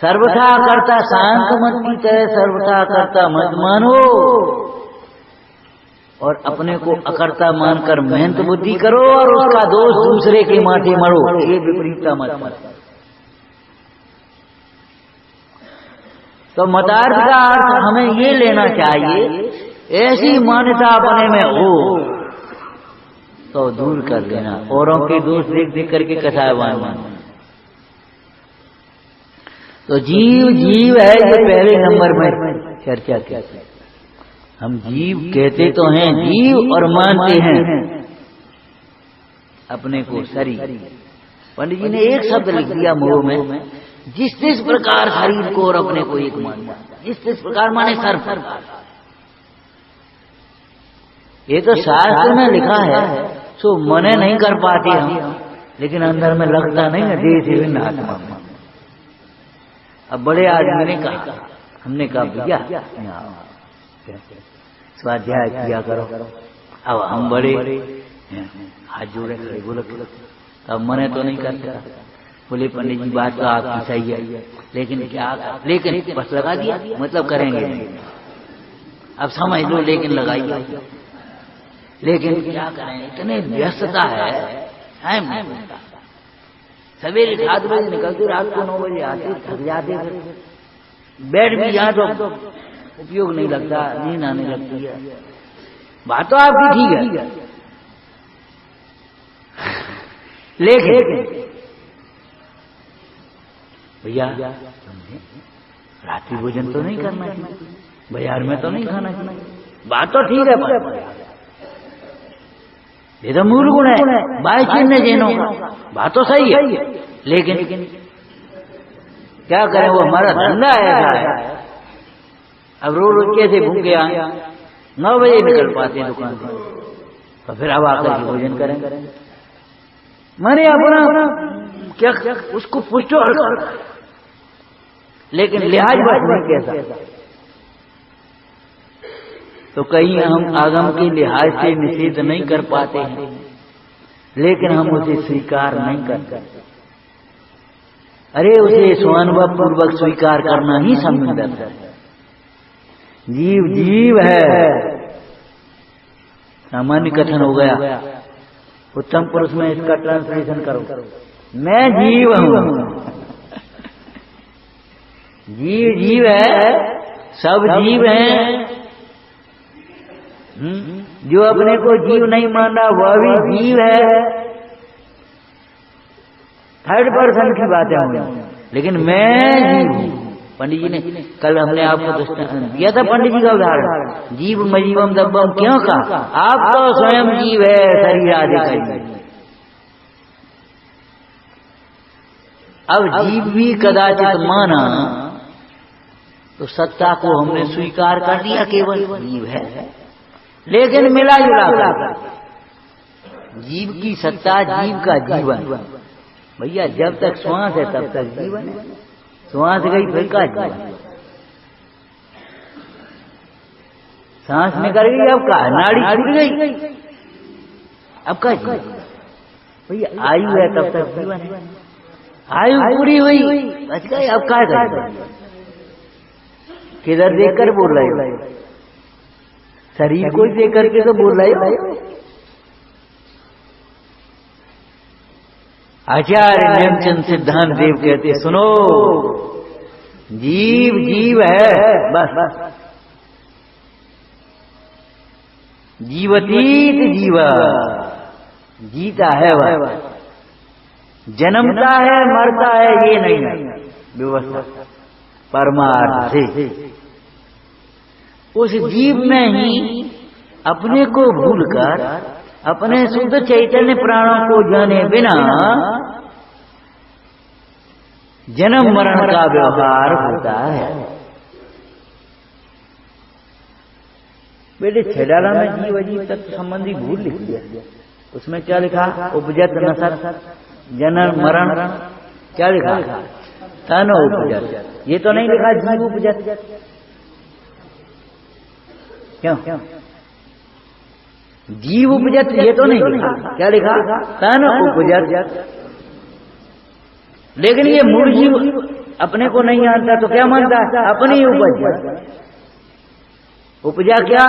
सर्वथा करता शांत मत की तरह सर्वथा करता मत मानो, और अपने को अकर्ता मानकर मेहनत बुद्धि करो और उसका दोष दूसरे के माथे मरो, ये विपरीतता मत। तो मतार्थ का अर्थ हमें ये लेना चाहिए, ऐसी मान्यता अपने में हो तो दूर कर देना, औरों के दोष देख देख करके कसायवान मानना। तो जीव है, ये पहले नंबर में चर्चा की। हम जीव कहते तो हैं जीव और मानते हैं अपने को शरीर। पंडित जी ने एक शब्द लिख दिया मोह में, जिस प्रकार शरीर को और अपने को एक मानना, जिस प्रकार माने सर्व। ये तो शास्त्र में लिखा है, सो मने नहीं कर पाते हम, लेकिन अंदर में लगता नहीं है देह से भिन्न आत्मा। अब बड़े आदमी ने कहा, हमने कहा भैया स्वाध्याय किया करो। अब हम बड़े हाथ जोड़े खड़े, बोले अब मने तो नहीं करते। बोले पंडित जी बात तो आपकी सही है, लेकिन क्या, लेकिन बस लगा दिया, मतलब करेंगे नहीं। अब समझ लो, लेकिन लगाइए। लेकिन क्या करें, इतने व्यस्तता है। सवेरे 7 बजे निकलते, रात को 9 बजे आते, थक जाते, बैठ भी यहाँ तो उपयोग नहीं लगता, नींद आने लगती है। बात तो आपकी ठीक है, लेकिन भैया रात्रि भोजन तो नहीं करना चाहिए, बाजार में तो नहीं खाना चाहिए। बात तो ठीक है, ये तो मूल गुण है, बाई चिन्ह जेनो का, बात तो सही है। लेकिन क्या करें, वो हमारा धंधा ऐसा है। अब रोज कैसे भूखे आए, 9 बजे निकल पाते दुकान से, तो फिर अब आकर के भोजन करेंगे। माने अपना क्या उसको पूछो, लेकिन लिहाज बस नहीं कैसा। तो कहीं हम आगम के लिहाज से निषेध नहीं कर पाते हैं, लेकिन हम उसे स्वीकार नहीं करते। अरे उसे स्वानुभव पूर्वक स्वीकार करना ही संबंध है। जीव है, सामान्य कथन हो गया। उत्तम पुरुष में इसका ट्रांसलेशन करो, मैं जीव हूं। जीव है, सब जीव हैं। जो अपने को जीव नहीं मान रहा वह भी जीव है। थर्ड पर्सन की बातें होंगी, लेकिन मैं जीव हूं। पंडित जी ने कल हमने आपको दिया था, पंडित जी का उदाहरण, जीव मजीवम दब्बम क्यों कहा? आप तो स्वयं जीव है, शरीर आदि का। अब जीव भी कदाचित माना तो सत्ता को हमने स्वीकार कर दिया, केवल जीव है। लेकिन मिला जुला जीव की सत्ता, जीव का जीवन। भैया जब तक श्वास है तब तक जीवन है, श्वास गई फिर का जीवन। सांस निकल गई अब का, नाड़ी छूट गई अब का जीवन। भैया आयु है तब तक जीवन है, आयु पूरी हुई बच गई अब का जीवन। किधर देख कर बोल रहे हो? शरीर को ही देख करके तो बोल रहे हो। आचार्य नेमचंद सिद्धांत देव कहते सुनो, जीव जीव है बस, जीवतीत जीवा, जीता है वह, जन्मता है मरता है ये नहीं व्यवस्था परमार्थ से। उस जीव में ही अपने को भूलकर अपने शुद्ध चैतन्य प्राणों को जाने बिना जन्म मरण का व्यवहार होता है। बेटे छेडाला में जीव अजीव तत्व संबंधी भूल लिख दिया, उसमें क्या लिखा? उपजत नसत जन्म मरण, क्या लिखा? तन उपजत। ये तो नहीं लिखा जीव उपजत, क्यों? जीव उपजत ये तो नहीं लिखा, क्या लिखा? तन उपजत। लेकिन ये मूल जीव अपने को नहीं जानता तो क्या मानता? अपनी उपज। उपजा क्या?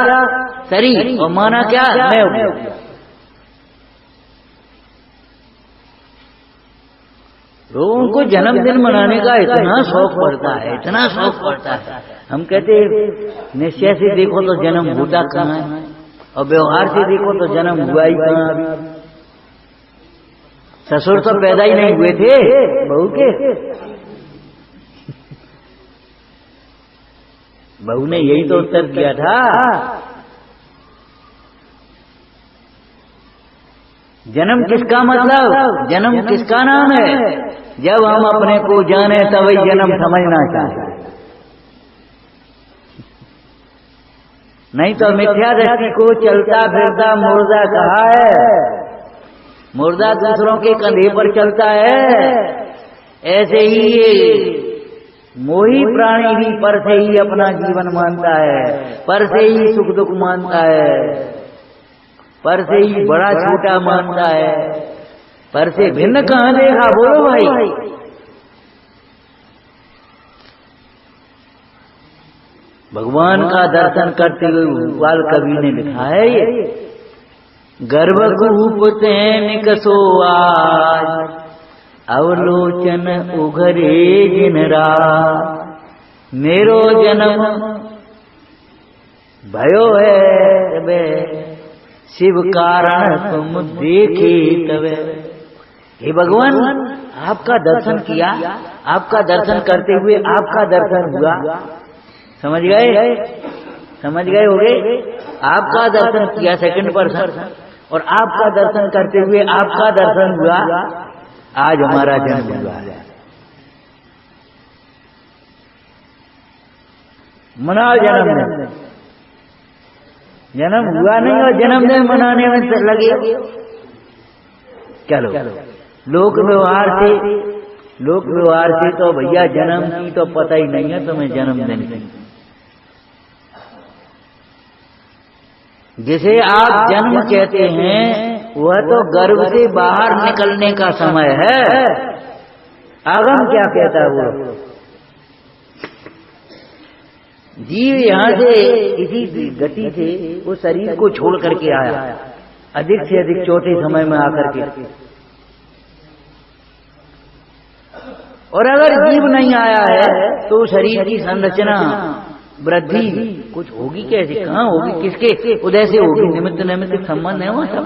शरीर, और माना क्या? मैं उपजा। लोगों को जन्मदिन मनाने का इतना शौक पड़ता है, इतना शौक पड़ता है। हम कहते निश्चय से देखो तो जन्म होता कहाँ है, और व्यवहार से देखो तो जन्म हुआ ही कहाँ। अभी ससुर तो पैदा ही नहीं हुए थे बहू के, बहू ने यही तो उत्तर दिया था। जन्म किसका मतलब, जन्म किसका नाम है? जब हम अपने को जाने तभी जन्म समझना चाहिए, नहीं तो मिथ्या दृष्टि को चलता फिरता मुर्दा कहा है। मुर्दा दूसरों के कंधे पर चलता है, ऐसे ही ये मोही प्राणी भी पर से ही अपना जीवन मानता है, पर से ही सुख दुख मानता है, पर से ही बड़ा छोटा मानता है, पर से भिन्न कहां देखा? बोलो भाई। भगवान का दर्शन करते हुए भोपाल कवि ने लिखा है ये, गर्भकूप तैनिक सो आज, अवलोचन उघरे जिन रात, मेरो जन्म भयो है बे, शिव कारण तुम देखे तवे। हे भगवान, आपका दर्शन किया, आपका दर्शन करते हुए आपका दर्शन हुआ। समझ गए? समझ गए होगे? आपका दर्शन किया सेकंड पर्सन, और आपका दर्शन करते हुए आपका दर्शन हुआ। आज हमारा जन्म हुआ है, मनाओ जन्मदिन। जन्म हुआ नहीं और जन्मदिन मनाने में लगे। चलो लोक व्यवहार से तो भैया जन्म की तो पता ही नहीं है तुम्हें, जन्मदिन की। जिसे आप जन्म कहते हैं वह तो गर्भ से बाहर निकलने का समय है। आगम क्या कहता है? वो जीव यहां से किसी गति से वो शरीर को छोड़ करके आया, अधिक से अधिक चौथे समय में आकर के। और अगर जीव नहीं आया है तो शरीर की संरचना वृद्धि कुछ होगी कैसे? कहाँ होगी? किसके उदय से होगी? निमित्त नैमित्तिक संबंध है वहां सब।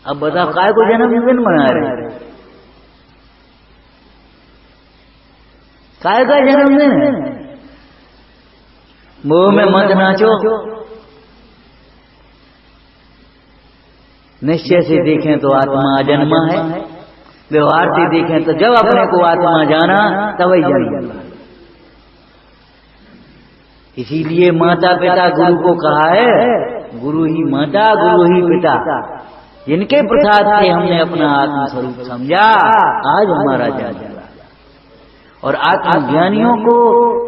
अब बताओ काय को जन्मदिन मना रहे? काय का जन्मदिन है? मोह में मत नाचो। निश्चय से देखें तो आत्मा अजन्मा है, व्यवहार से देखें तो जब अपने को आत्मा जाना तभी जन्म। इसीलिए माता पिता गुरु को कहा है गुरु ही माता, गुरु ही पिता, जिनके प्रसाद से हमने अपना आत्म स्वरूप समझा, आज हमारा जन्म। और आत्मज्ञानियों को,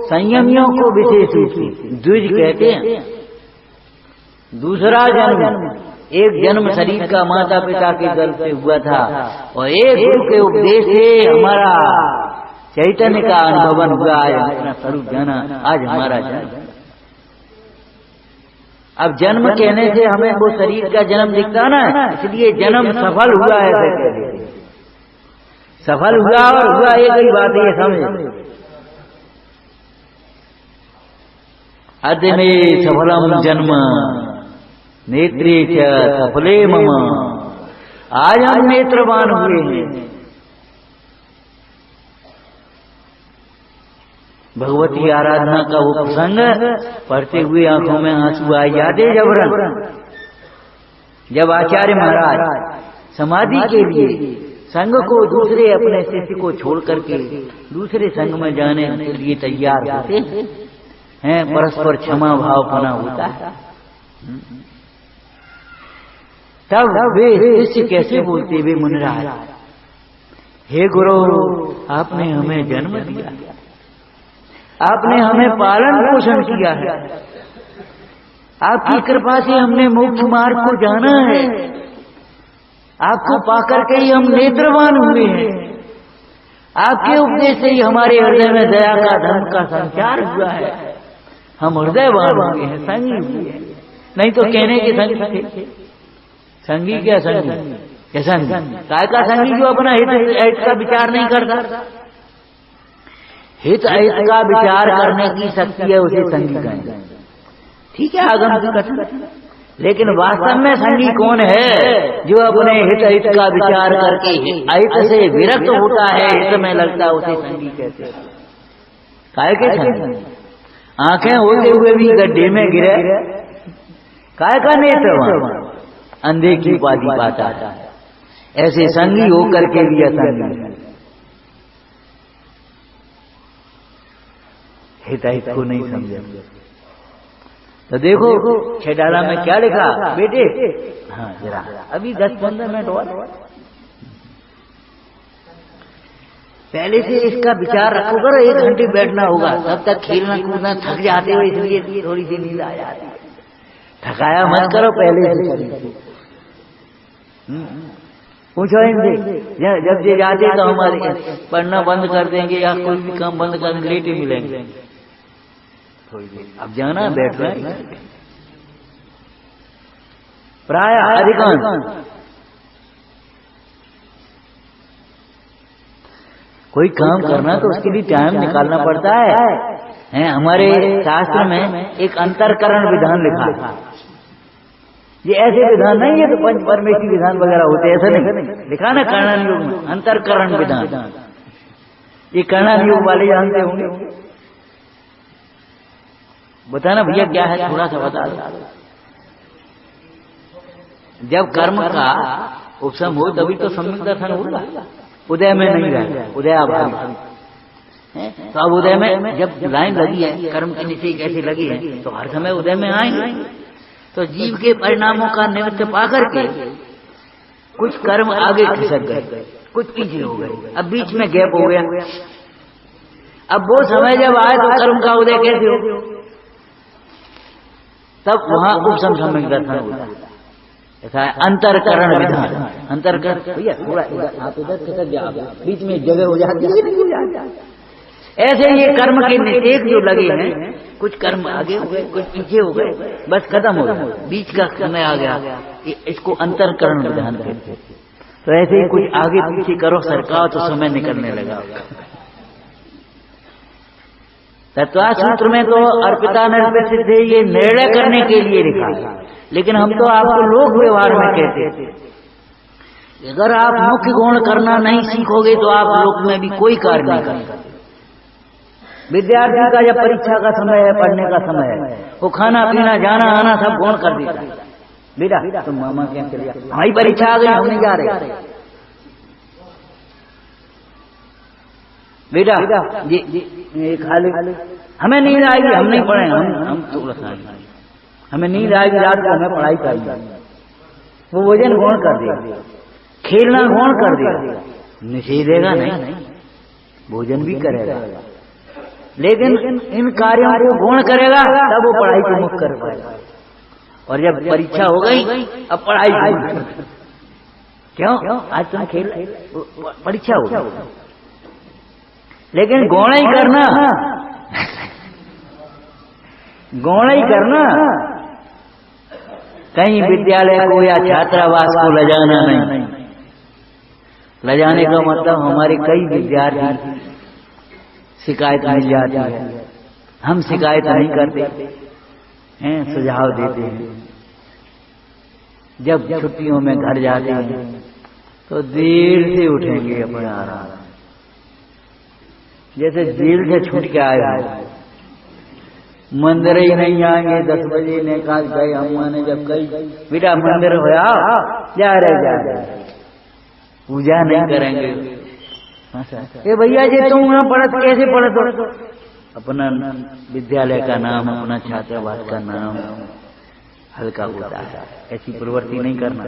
संयमियों को विशेष रूप से द्विज कहते हैं। दूसरा जन्म, एक जन्म शरीर का माता पिता के गर्भ से हुआ था, और एक गुरु के उपदेश से हमारा चैतन्य का अनुभवन हुआ, आज अपना स्वरूप जाना, आज हमारा जन्म। अब जन्म कहने से हमें वो शरीर का जन्म दिखता ना, इसलिए जन्म सफल हुआ है, ऐसे कहते हैं। सफल हुआ और हुआ एक ही बात है, समझ। अद्य में सफलम जन्म नेत्रे च सफले मम, आज हम नेत्रवान हुए हैं। भगवती आराधना का वो प्रसंग पढ़ते हुए आंखों में आंसू आ जाते जबरन। जब आचार्य महाराज समाधि के लिए संघ को, दूसरे अपने शिष्य को छोड़ करके दूसरे संघ में जाने के लिए तैयार होते हैं, परस्पर क्षमा भाव बना होता है, तब वे शिष्य कैसे बोलते, वे मुनिराज, हे गुरु, आपने हमें जन्म दिया, आपने हमें पालन पोषण किया है, आपकी कृपा से हमने मोक्ष मार्ग को जाना है, आपको पाकर के ही हम नेत्रवान हुए हैं, आपके उपदेश से ही हमारे हृदय में दया का, धर्म का संचार हुआ है, हम हृदयवान हुए हैं, संगी हुए हैं। नहीं तो कहने के संगी थे, संगी क्या संगी, क्या संगी, काय का संगी जो अपना हित का विचार नहीं करता। हित अहित का विचार करने की शक्ति है, उसे संगी कहेंगे, ठीक है, आगम की कथन। लेकिन वास्तव में संगी कौन है, जो अपने हित अहित का विचार करके अहित से विरक्त होता है, हित में लगता है, उसे संगी कहते हैं। काय के संगी, आंखें होते हुए भी गड्ढे में गिरे, काय का नेत्रवान, अंधे की उपाधि पाता है, ऐसे संगी होकर के भी असंगी है, हित को नहीं समझे। तो देखो छेडाला में क्या लिखा बेटे, हाँ जरा अभी 10-15 मिनट और पहले से इसका विचार रखो, करो 1 घंटे बैठना होगा, तब तक खेलना कूदना थक जाते हो, इसलिए थोड़ी सी नींद आ जाती है। थकाया मत करो पहले से। पूछो इनसे, जब ये जाते तो हमारे पढ़ना बंद कर देंगे या कोई भी काम बंद कर देंगे, लेटे मिलेंगे। अब जाना बैठना प्राय अधिकांश कोई काम करना तो उसके लिए टाइम निकालना पड़ता है। हमारे शास्त्र में एक अंतरकरण विधान लिखा है। ये ऐसे विधान नहीं है तो पंच परमेष्ठी विधान वगैरह होते, ऐसा नहीं लिखा ना। कर्णन योग में अंतरकरण विधान, ये कर्णन योग वाले जानते होंगे। बताना भैया क्या है, थोड़ा सा बता दो। जब कर्म का उपशम हो तभी तो सम्यक दर्शन होगा, उदय में नहीं रहता, उदय अभाव। तो अब उदय में जब लाइन लगी है, कर्म के नीचे कैसे लगी है, तो हर समय उदय में आएंगे। तो जीव के परिणामों का निमित्त पाकर के कुछ कर्म आगे खिसक गए, कुछ पीछे हो गए, अब बीच में गैप हो गया। अब वो समय जब आए तो कर्म का उदय कैसे हो, तब वहां उपशम सम्यक दर्शन होता है। ऐसा है अंतरकरण विधान। अंतरकरण भैया थोड़ा आप इधर खिसक गया, बीच में जगह हो जाती है। ऐसे ये कर्म के निषेध जो लगे हैं, कुछ कर्म आगे हो गए, कुछ पीछे हो गए, बस खत्म हो गया, बीच का समय आ गया, इसको अंतरकरण विधान कहते हैं। तो ऐसे ही कुछ आगे पीछे करो सरकार तो समय निकलने लगा। तत्वासूत्र में तो अर्पिता निर्पित सिद्धे ये निर्णय करने के लिए लिखा है, लेकिन हम तो आपको लोक व्यवहार में कहते हैं। अगर आप मुख्य गुण करना नहीं सीखोगे तो आप लोक में भी कोई कार्य नहीं कर सकते। विद्यार्थी का जब परीक्षा का समय है, पढ़ने का समय है, वो खाना पीना जाना आना सब गुण कर देता है। बेटा तुम मामा के यहाँ चले जाओ, हमारी परीक्षा आ गई, हम नहीं जा रहे। बेटा ये खाली हमें नींद आएगी, हम नहीं पढ़ेंगे, हम थोड़ा सा हमें नींद आएगी रात को, हमें पढ़ाई करनी है। वो भोजन गौण कर दिया, खेलना गौण कर दिया, निषेधेगा नहीं, भोजन भी करेगा, लेकिन इन कार्यों को गौण करेगा तब वो पढ़ाई को मुक्त कर पाएगा। और जब परीक्षा हो गई अब पढ़ाई क्यों, आज तुम खेल, परीक्षा हो गई, लेकिन गौण ही करना, गौण ही करना, कहीं विद्यालय को या छात्रावास को ले जाना नहीं। ले जाने का मतलब हमारे कई विद्यार्थी शिकायत मिल जाती है, हम शिकायत नहीं करते हैं, सुझाव देते हैं। जब छुट्टियों में घर जाते हैं तो देर से उठेंगे अपने आराम, जैसे जेल से छूट के आए हो, मंदिर ही नहीं आएंगे। 10 बजे ने कहा गए, अम्मा ने जब कही बेटा मंदिर होया जा रहे, पूजा नहीं करेंगे। ये भैया जी तुम वहां पढ़त कैसे पढ़त हो? अपना विद्यालय का नाम, अपना छात्रावास का नाम हल्का होता है, ऐसी प्रवृत्ति नहीं करना।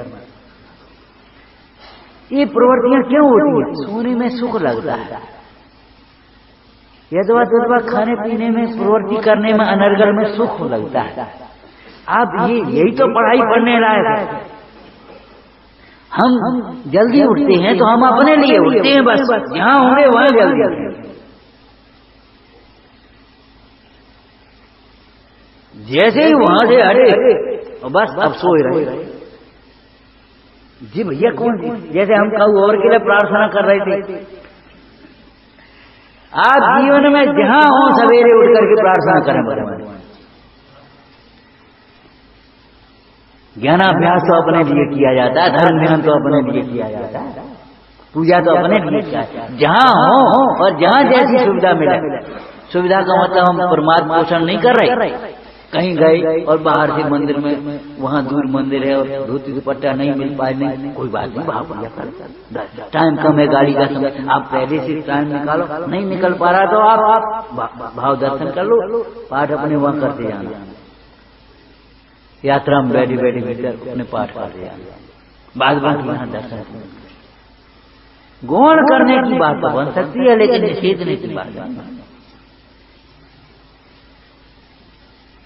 ये प्रवृत्तियां क्यों होती है? सोने में सुख लगता है, यदवा दुर्वा खाने पीने में, प्रवृत्ति करने में, अनर्गल में सुख लगता है। आप यही तो पढ़ाई पढ़ने लायक है। हम जल्दी उठते हैं तो हम अपने लिए उठते हैं, बस जहां होंगे वहां जल्दी उठेंगे। जैसे ही वहां से हटे बस अब सोए रहे। जी भैया कौन, जैसे हम कल और के लिए प्रार्थना कर रहे थे, आप जीवन में जहां हो सवेरे उठ करके प्रार्थना करें। ज्ञानाभ्यास तो अपने लिए किया जाता है, धर्म ध्यान तो अपने लिए किया जाता है, पूजा तो अपने लिए किया जाता है। जहां हो और जहां जैसी सुविधा मिले, सुविधा का मतलब हम परमात्मा पोषण नहीं कर रहे, कहीं गए और बाहर से मंदिर में, वहां दूर मंदिर है और धोती दुपट्टा नहीं मिल पाए, नहीं कोई बात नहीं, भाव पूजा कर, टाइम कम है, गाड़ी का समय, आप पहले से टाइम निकालो, नहीं निकल पा रहा तो आप भाव दर्शन कर लो, पाठ अपने वहां करते जाना, यात्रा में बैठी बैठी भीतर अपने पाठ करते जाना, बाद बाकी यहाँ दर्शन। गौण करने की बात तो बन सकती है, लेकिन निषेधने की बात नहीं।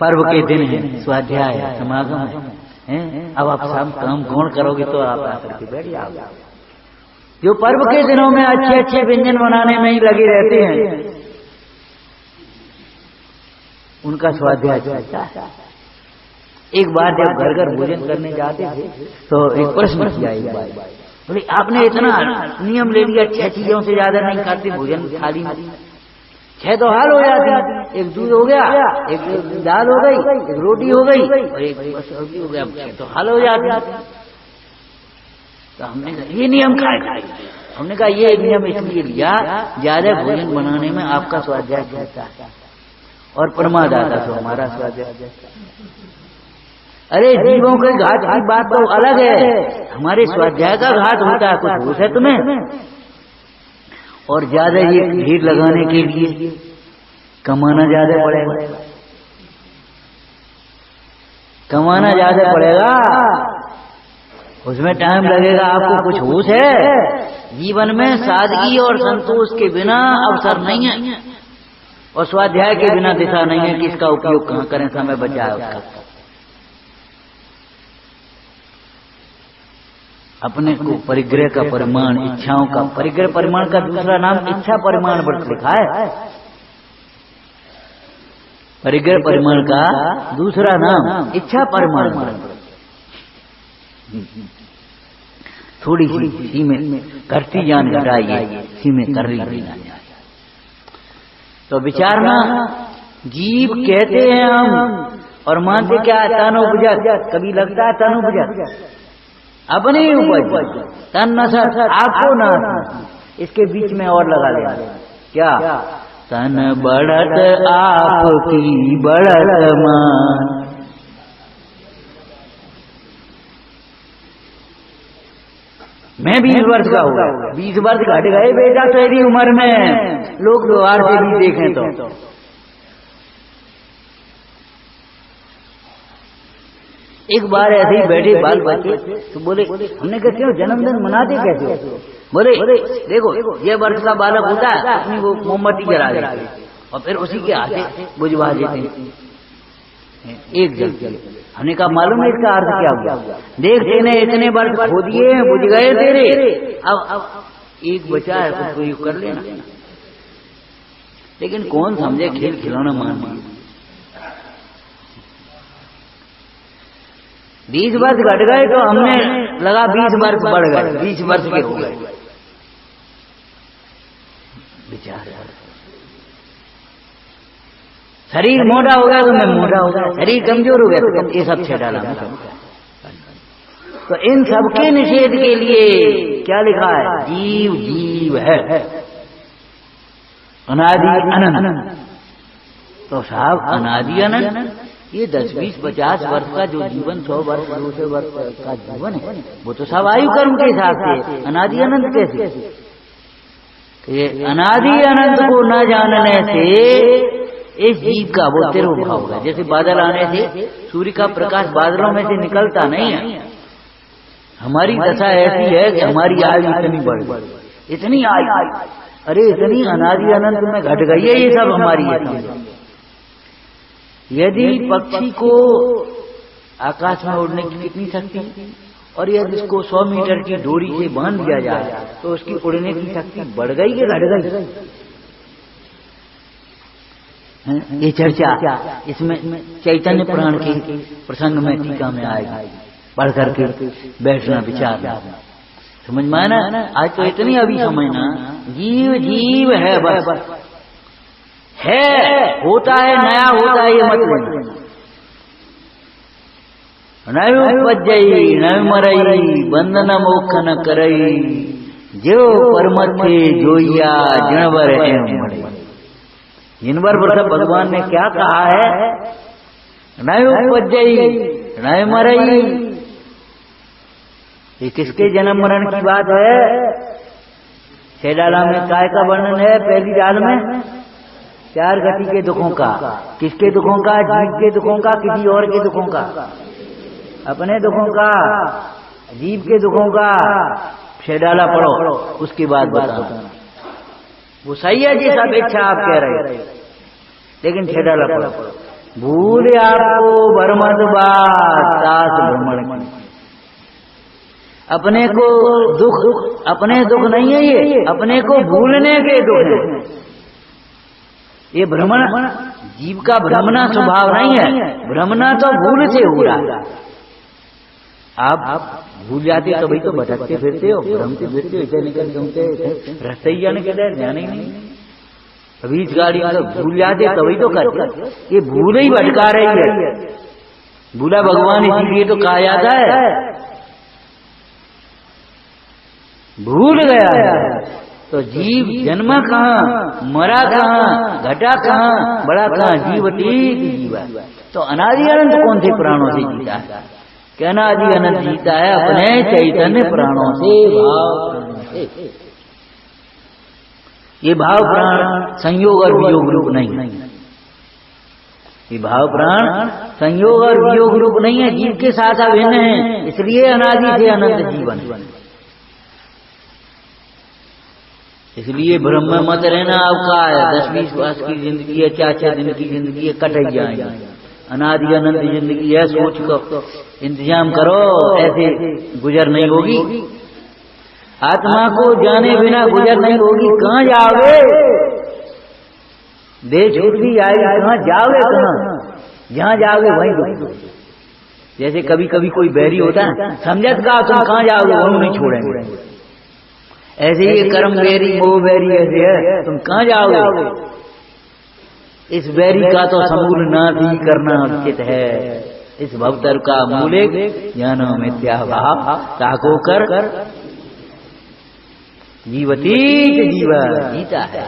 पर्व के दिन है, स्वाध्याय है, समागम है, अब आप सब काम गौण करोगे तो आप आकर के बैठ जाओगे। जो पर्व के दिनों में अच्छे अच्छे व्यंजन बनाने में ही लगे रहते हैं, उनका स्वाध्याय चलता है। एक बार जब घर घर भोजन करने जाते थे तो एक प्रश्न किया, एक बार बोले आपने इतना नियम ले लिया, 6 चीजों से ज्यादा नहीं खाते भोजन थाली में, 6 तो हाल हो जाती, एक दूध हो गया, एक दाल हो गई, एक रोटी हो गई और एक सब्जी हो गया, 6 तो हाल हो जाती। तो हमने कहा ये नियम क्या है? हमने कहा ये नियम इसलिए लिया, ज्यादा भोजन बनाने में आपका स्वाध्याय चलता है और प्रमाद आता तो हमारा स्वाध्याय। अरे जीवों के घाट की बात तो अलग है, हमारे स्वाध्याय का घाट होता है, कुछ होश है तुम्हें? और ज्यादा ये भीड़ लगाने के लिए कमाना ज्यादा पड़ेगा, कमाना ज्यादा पड़ेगा, उसमें टाइम लगेगा। आपको कुछ होश है? जीवन में सादगी और संतोष के बिना अवसर नहीं है, और स्वाध्याय के बिना दिशा नहीं है कि इसका उपयोग कहाँ करें, समय बचाए उसका। अपने को परिग्रह का परिमाण, इच्छाओं का परिग्रह, परिमाण का दूसरा नाम इच्छा परिमाण व्रत लिखा है। परिग्रह परिमाण का दूसरा नाम इच्छा परिमाण व्रत। थोड़ी सी सी में करती जान घटाइए, सी में कर रही जाए। तो विचारना, जीव कहते हैं हम और मानते क्या? तनोपजत। कभी लगता है तनोपजत, अपनी उपज, तन नसर, आपको ना, इसके बीच में और लगा लेना क्या? तन बढ़त आपकी बढ़त मान। मैं 20 वर्ष का हूँ, 20 वर्ष घट गए बेटा तेरी उम्र में, लोग द्वार से भी देखें तो एक बार ऐसे ही बैठे बाल बच्चे तो बोले, हमने कहा क्यों जन्मदिन मनाते कैसे? बोले देखो ये वर्ष का बालक होता है, अपनी वो मोमबत्ती जला देता है और फिर उसी के हाथे बुझवा देते हैं एक जल। हमने कहा मालूम है इसका अर्थ क्या हुआ? देख तेने इतने वर्ष खो दिए, बुझ गए तेरे, अब एक बचा है उसको यूं कर लेना। लेकिन कौन समझे खेल खिलौना मान लिया। 20 वर्ष घट गए तो हमने लगा 20 वर्ष बढ़ गए, 20 वर्ष के हो गए। विचार शरीर मोटा हो गया तो मैं मोटा हो गया, शरीर कमजोर हो गया तो ये सब छेड़ा डाला। तो इन सबके निषेध के लिए क्या लिखा है? जीव जीव है अनादि अनंत। तो साहब अनादि अनंत ये 10, 20, 50 वर्ष का जो जीवन, 100 वर्ष 200 वर्ष का जीवन है, वो तो सब आयु कर्म के हिसाब से। अनादि अनंत कैसे? ये अनादि अनंत को न जानने से इस जीव का वो तिरोभाव है। जैसे बादल आने से सूर्य का प्रकाश बादलों में से निकलता नहीं है, हमारी दशा ऐसी है कि हमारी आयु इतनी बढ़ गई, इतनी आयु, अरे इतनी अनादि अनंत में घट गई है ये सब हमारी है। यदि पक्षी को आकाश में उड़ने की कितनी शक्ति, और यदि इसको 100 मीटर की डोरी से बांध दिया जाए तो उसकी उड़ने की शक्ति बढ़ गई कि घट गई? ये चर्चा इसमें चैतन्य पुराण के प्रसंग में टीका में आएगी, पढ़ करके बैठना विचारना, समझ में आना। आज तो इतनी अभी समझना, जीव जीव है बस, है होता है, नया होता है, ये मतलब नय उपजई नय मरई बंधन मोक्ष न करई, जो परमथे जोइया जिणवर मरे। जिनवर भगवान ने क्या कहा है? नय उपजई नय मरई। ये किसके जन्म मरण की बात है? छेडाला में काय का वर्णन है? पहली दाल में 4 गति के दुखों का। किसके दुखों का? जीव के दुखों का, किसी और के दुखों का? अपने दुखों का, जीव के दुखों का। छेडाला पढ़ो, उसकी बात बताना। वो सही है जी, सब इच्छा आप कह रहे, लेकिन छेडाला पढ़ो। भूल आपको भ्रमत बात सास भ्रमण की। अपने को दुख, अपने दुख नहीं है ये, अपने को भूलने के दुख है ये। भ्रमण जीव का भ्रमना स्वभाव नहीं है, भ्रमना तो भूल से हो रहा है। आप भूल जाते तभी तो भटकते फिरते हो, भ्रमते फिरते हो, इधर निकल घूमते रास्ते ही जाने के लिए ध्यान ही नहीं। अभी इस गाड़ी में भूल जाते तभी तो करते, ये भूल ही भटका रही है। भूला भगवान इसीलिए तो कहा जाता है भूल गया है। तो जीव जन्मा कहाँ, मरा कहाँ, घटा कहाँ, बड़ा कहाँ, जीवती जीवा। तो अनादि अनंत कौन से प्राणों से जीता है? क्या अनादि अनंत जीता है अपने चैतन्य प्राणों से, भाव से। ये भाव प्राण संयोग और वियोग रूप नहीं है। ये भाव प्राण संयोग और वियोग रूप नहीं है, जीव के साथ अभिन्न है, इसलिए अनादि से अनंत जीवन। इसलिए ब्रह्म मत रहना आपका 10-20 वर्ष की जिंदगी है, 4-4 दिन की जिंदगी है, कट ही जाएगी। अनादि अनंत जिंदगी है, सोच को इंतजाम करो, ऐसे गुजर नहीं होगी। आत्मा को जाने बिना गुजर नहीं होगी। कहाँ जाओगे? देह छूट भी जाएगी, कहाँ जाओगे? कहाँ जहाँ जाओगे वहीं दुख। जैसे कभी कभी कोई बैरी होता है, समझत का तुम कहाँ जाओगे, वहीं नहीं छोड़ेंगे। ऐसे ही कर्म बैरी मोह बैरी ऐसे है, तुम कहाँ जाओगे? इस बैरी का तो समूल नाश ही करना उचित है। इस भवतर का मूले ज्ञान मिथ्या भाव ताको कर जीवती जीवा जीता है।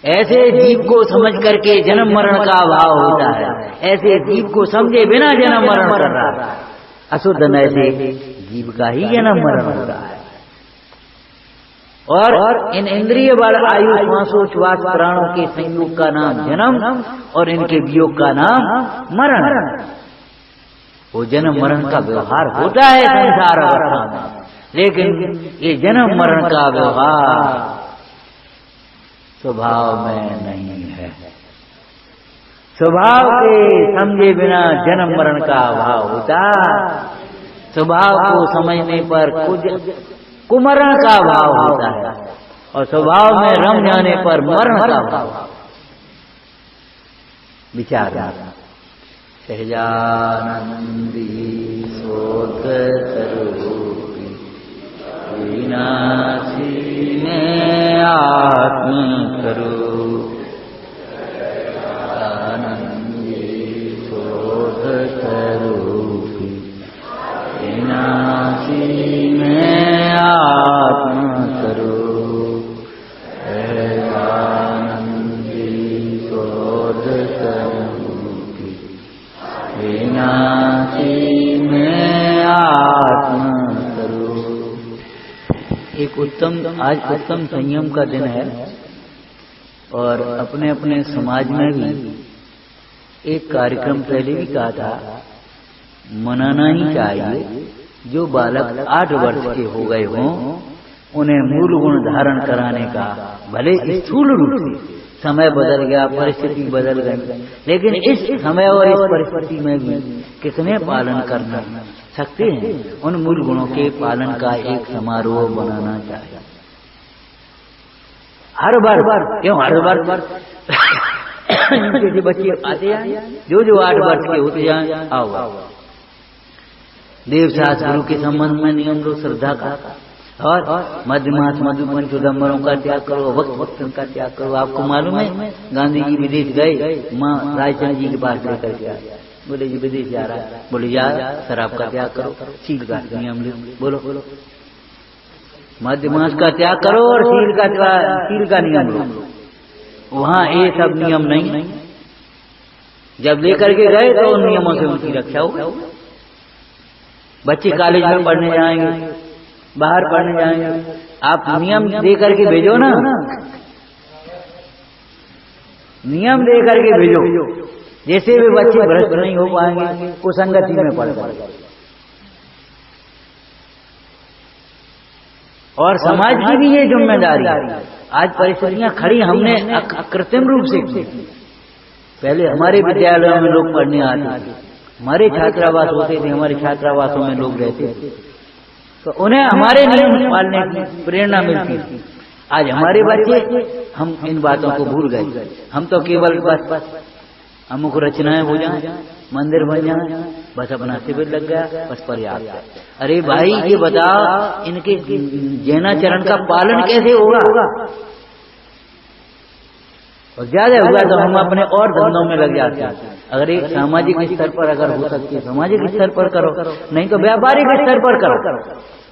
ऐसे जीव को समझ करके जन्म मरण का भाव होता है। ऐसे जीव को समझे बिना जन्म मरण कर रहा है। अशुद्ध ऐसे जीव का ही जन्म मरण हो रहा है। और इन इंद्रिय बल आयु श्वासोच्छ्वास प्राणों के संयोग का नाम जन्म और इनके वियोग का नाम मरण। वो जन्म मरण का व्यवहार होता है संसार अवस्था में, लेकिन ये जन्म मरण का व्यवहार स्वभाव में नहीं है। स्वभाव के समझे बिना जन्म मरण का अभाव होता, स्वभाव को समझने पर कुमरण का भाव होता है, और स्वभाव में रम जाने पर मरण का भाव। विचार सहजानंदी शोक स्वरूपी विनाशी में आत्म स्वरूप, आनंदी शोक स्वरूपी विनाशी में आत्म स्वरूप, आनंदी शोक स्वरूपी विनाशी में आत्म स्वरूप। एक उत्तम संयम का दिन है, और अपने अपने समाज में भी एक कार्यक्रम पहले भी कहा था, मनाना ही चाहिए। जो बालक 8 वर्ष के हो गए हों, उन्हें मूल गुण धारण कराने का, भले स्थूल रूप से समय बदल गया, परिस्थिति बदल गई, लेकिन इस समय और इस परिस्थिति में भी कितने पालन करना सकते हैं, उन मूल गुणों के पालन का एक समारोह बनाना चाहिए। हर बार क्यों हर बार जैसे बच्चे आते हैं, जो 8 वर्ष के होते जाए, आओ देव शास्त्र गुरु के संबंध में नियम लो श्रद्धा का, और मध्यमास मधुपन चुदम्बरों का त्याग करो, वक्त का त्याग करो। आपको मालूम है गांधी जी विदेश गए, माँ रायचंद जी के पास लेकर के आए, बोले जी विदेश जा रहा है, बोले जा शराब का त्याग करो, शील का नियम लो, बोलो मध्यमास का त्याग करो और शील का नियम लो। वहाँ ये सब नियम नहीं, जब लेकर के गए तो उन नियमों से उनकी रक्षा हो। बच्चे कॉलेज में पढ़ने जाएंगे, बाहर पढ़ने जाएंगे, आप नियम दे करके भेजो ना, नियम दे करके भेजो, जैसे वे बच्चे भ्रष्ट नहीं हो पाएंगे, कुसंगति में पड़ जाएंगे। और समाज की भी ये जिम्मेदारी है। आज परिस्थितियां खड़ी हमने कृत्रिम रूप से की। पहले हमारे विद्यालयों में लोग पढ़ने आते थे, हमारे छात्रावास होते थे, हमारे छात्रावासों में लोग रहते थे, तो उन्हें हमारे नियम पालने की प्रेरणा मिलती थी। आज हमारे बच्चे, हम इन बातों को भूल गए। हम तो केवल बस अमुक रचनाएं हो जाए, मंदिर बन जाए, बस अपना शिविर लग गया, बस पर्याप्त है। अरे भाई ये बताओ, इनके जैनाचरण का पालन कैसे होगा? और ज्यादा हुआ तो हम अपने और धंधों में लग जाते हैं। अगर एक सामाजिक स्तर पर अगर हो सकती है, सामाजिक स्तर पर करो, नहीं तो व्यापारिक स्तर पर करो।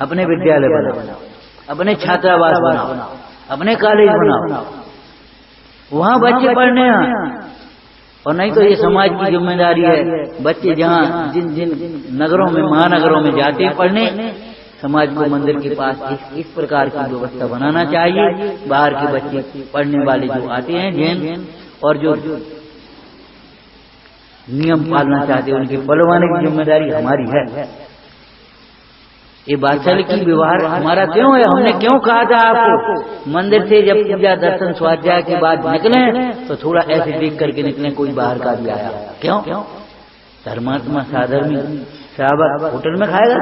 अपने विद्यालय बनाओ, अपने छात्रावास बनाओ, अपने कॉलेज बनाओ, वहाँ बच्चे पढ़ने आए। और नहीं तो ये समाज की जिम्मेदारी है, बच्चे जहाँ जिन नगरों में, महानगरों में जाते हैं पढ़ने, समाज को मंदिर के पास इस प्रकार की व्यवस्था बनाना चाहिए। बाहर के बच्चे पढ़ने वाले जो आते हैं जैन, और जो नियम पालना चाहते हैं, उनके पढ़वाने की जिम्मेदारी हमारी है। ये बादशाह की व्यवहार हमारा क्यों है? हमने क्यों कहा था आपको मंदिर से जब पूजा दर्शन स्वाध्याय के बाद निकले तो थोड़ा ऐसे देख करके निकले, कोई बाहर का भी आया? क्यों? धर्मात्मा साधर्मी साहब होटल में खाएगा,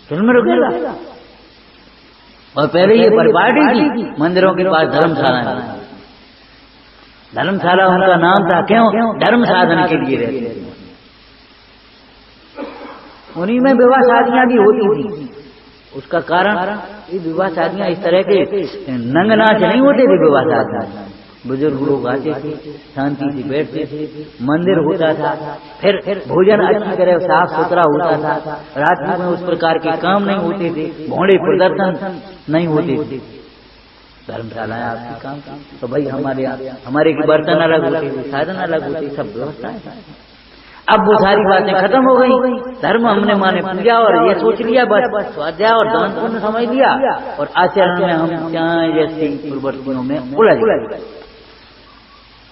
होटल में रुकेगा? और पहले ये परिपाटी थी मंदिरों के पास धर्मशाला, धर्मशाला उनका नाम था। क्यों? धर्म साधन के लिए रहते थे। उन्हीं में विवाह शादियां भी होती थी। उसका कारण ये विवाह शादियां इस तरह के नंग नाच नहीं होते थे। विवाह शादियां बुजुर्ग लोग आते थे, शांति से बैठते थे, मंदिर होता था, फिर भोजन अच्छी तरह साफ सुथरा होता था, रात्रि में उस प्रकार के काम नहीं होते थे, भोड़े प्रदर्शन नहीं होते थे। धर्मशालाएं आपकी काम की तो भाई हमारे की बर्तन अलग होते थे, साधन अलग होते, सब व्यवस्थाएं। अब वो सारी बातें खत्म हो गई। धर्म हमने माने पूजा और ये सोच लिया बस स्वाध्याय और दान पुण्य समझ लिया, और आचरण में हम चाहे जैसे प्रवृत्तियों में उलझ गए।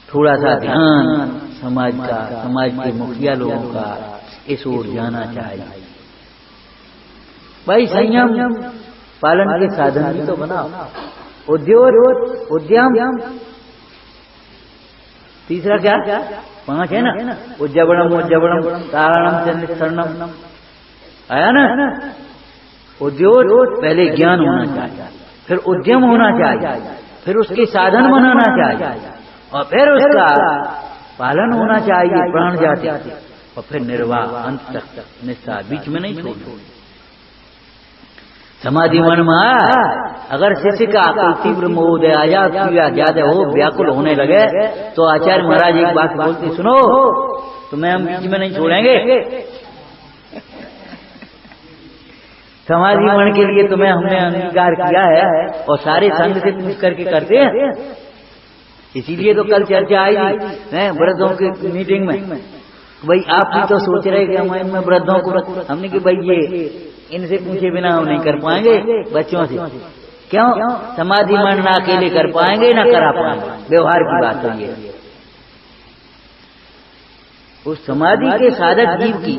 थोड़ा सा ध्यान समाज का, समाज के मुखिया लोगों का, इस ओर जाना चाहिए। भाई संयम पालन के साधन भी तो बनाओ, उद्यम। तीसरा क्या, 5 है ना, उज्जवणम तारणम शरणम आया ना। उद्योग पहले ज्ञान होना चाहिए, फिर उद्यम होना चाहिए, फिर उसके साधन बनाना चाहिए, और फिर उसका पालन होना चाहिए प्राण जाति, और फिर निर्वाह अंत तक निष्ठा, बीच में नहीं छोड़ना। समाधि मन में अगर शिष्य का तीव्र मोह ज्यादा हो, व्याकुल होने लगे, तो आचार्य महाराज एक बात बोलते, सुनो तुम्हें हम बीच में नहीं छोड़ेंगे। समाधि मन के लिए तुम्हें हमने अंगीकार किया है, और सारे संघ से पूछ करके करते हैं। इसीलिए तो कल चर्चा आई थी वृद्धों की मीटिंग में, भाई आप भी तो सोच रहे कि हम इनमें वृद्धों को, हमने कि भाई ये इनसे पूछे बिना हम नहीं कर पाएंगे बच्चों से। क्यों? समाधि मन ना अकेले कर पाएंगे ना करा पाएंगे, व्यवहार की बात है ये। उस समाधि के साधक जीव की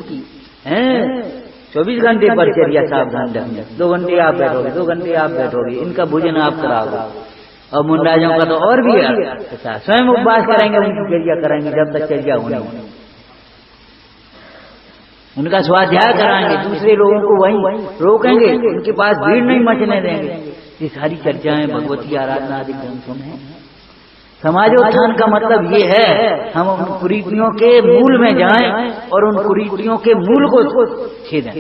24 घंटे परिचर्या सावधान रहना। 2 घंटे आप बैठोगे, 2 घंटे आप बैठोगे, इनका भोजन आप कराओगे, और मुंडाजों का तो और भी है, स्वयं उपवास करेंगे, उनकी चर्या करेंगे जब तक चर्या होनी, उनका स्वाध्याय कराएंगे, दूसरे लोगों को वहीं रोकेंगे, उनके पास भीड़ नहीं मचने देंगे। ये सारी चर्चाएं भगवती आराधना आदि ग्रंथों में। समाजोत्थान का मतलब ये है हम उन कुरीतियों के मूल में जाएं और उन कुरीतियों के मूल को छेदें।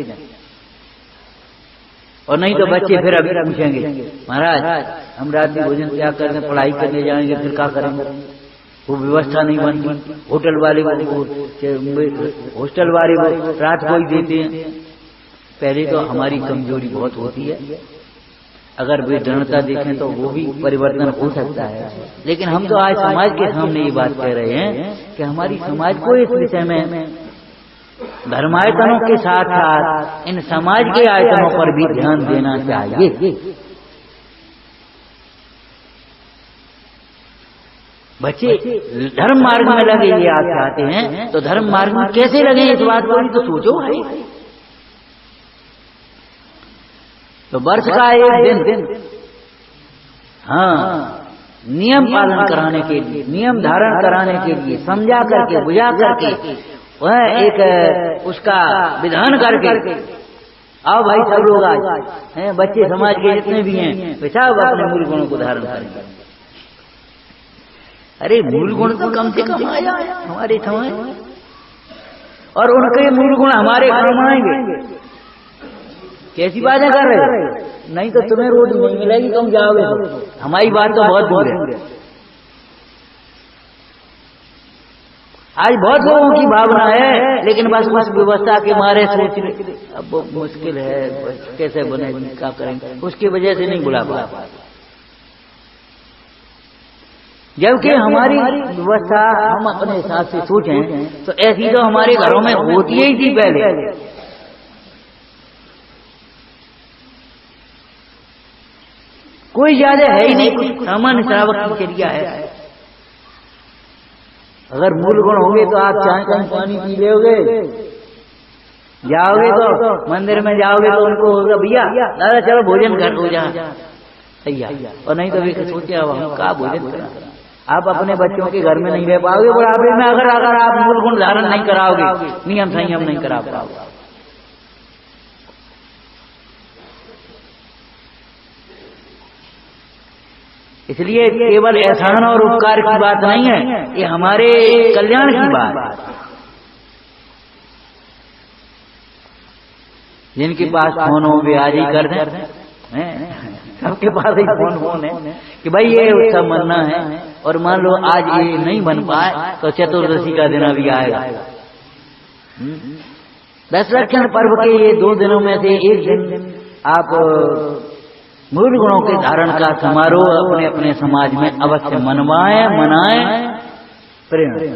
और नहीं तो बच्चे फिर अभी पूछेंगे, महाराज हम रात में भोजन क्या करें, पढ़ाई करने जाएंगे, फिर क्या करेंगे, वो व्यवस्था नहीं बनती, होटल वाले हॉस्टल वाले वो रात को ही देते हैं। पहले तो हमारी कमजोरी बहुत होती है, अगर वे दृढ़ता देखें तो वो भी परिवर्तन हो सकता है। लेकिन हम तो आज समाज के सामने ये बात कह रहे हैं कि हमारी समाज को इस विषय में धर्मायतनों के साथ साथ इन समाज के आयतनों पर भी ध्यान देना चाहिए। बच्चे धर्म मार्ग में लगे, ये आप चाहते हैं तो धर्म मार्ग में कैसे लगे, इस बात को भी तो सोचो भाई। तो वर्ष का एक दिन नियम पालन कराने के लिए, नियम धारण कराने के लिए, समझा करके, बुझा करके, वह एक उसका विधान करके, आओ भाई सब लोग आज बच्चे समाज के जितने भी हैं वे सब अपने मूल गुणों को धारण करेंगे। अरे मूल गुण तो कम से कम आया हमारे समय, और उनके मूल गुण हमारे काम आएंगे। कैसी बातें कर रहे हो? नहीं तो तुम्हें रोटी नहीं मिलेगी, तुम जाओगे तो। हमारी बात तो बहुत दूर है। आज बहुत लोगों की भावना है, लेकिन बस उस व्यवस्था के मारे सोच रहे अब वो मुश्किल है, कैसे बनेगी, क्या करेंगे, उसकी वजह से नहीं बुला पा। जबकि हमारी व्यवस्था हम अपने हिसाब से सोचें तो ऐसी तो हमारे घरों में होती ही थी पहले। कोई ज्यादा है ही नहीं, कुछ सामान्य श्रावक की चर्या है। अगर मूल गुण होंगे तो आप चाहे कहीं पानी पी लोगे, जाओगे तो मंदिर में जाओगे तो उनको होगा भैया दादा चलो भोजन कर दो जहाँ भैया, और नहीं तो वे सोचे अब हम क्या भोजन करें। आप अपने बच्चों के घर में नहीं रह पाओगे बुढ़ापे में, अगर आप मूल गुण धारण नहीं कराओगे, नियम संयम नहीं करा पाओगे। इसलिए केवल एहसान और उपकार की बात नहीं है, ये हमारे कल्याण की बात है। जिनके पास फोन हो वे आज ही कर दें, सबके पास ही फोन है कि भाई ये उत्सव मनाना है, और मान लो आज ये नहीं बन पाए तो चतुर्दशी का दिन भी आएगा। दशलक्षण पर्व के ये 2 दिनों में से एक दिन आप मूल गुणों के धारण का समारोह अपने अपने समाज में अवश्य मनाएं प्रेरणा।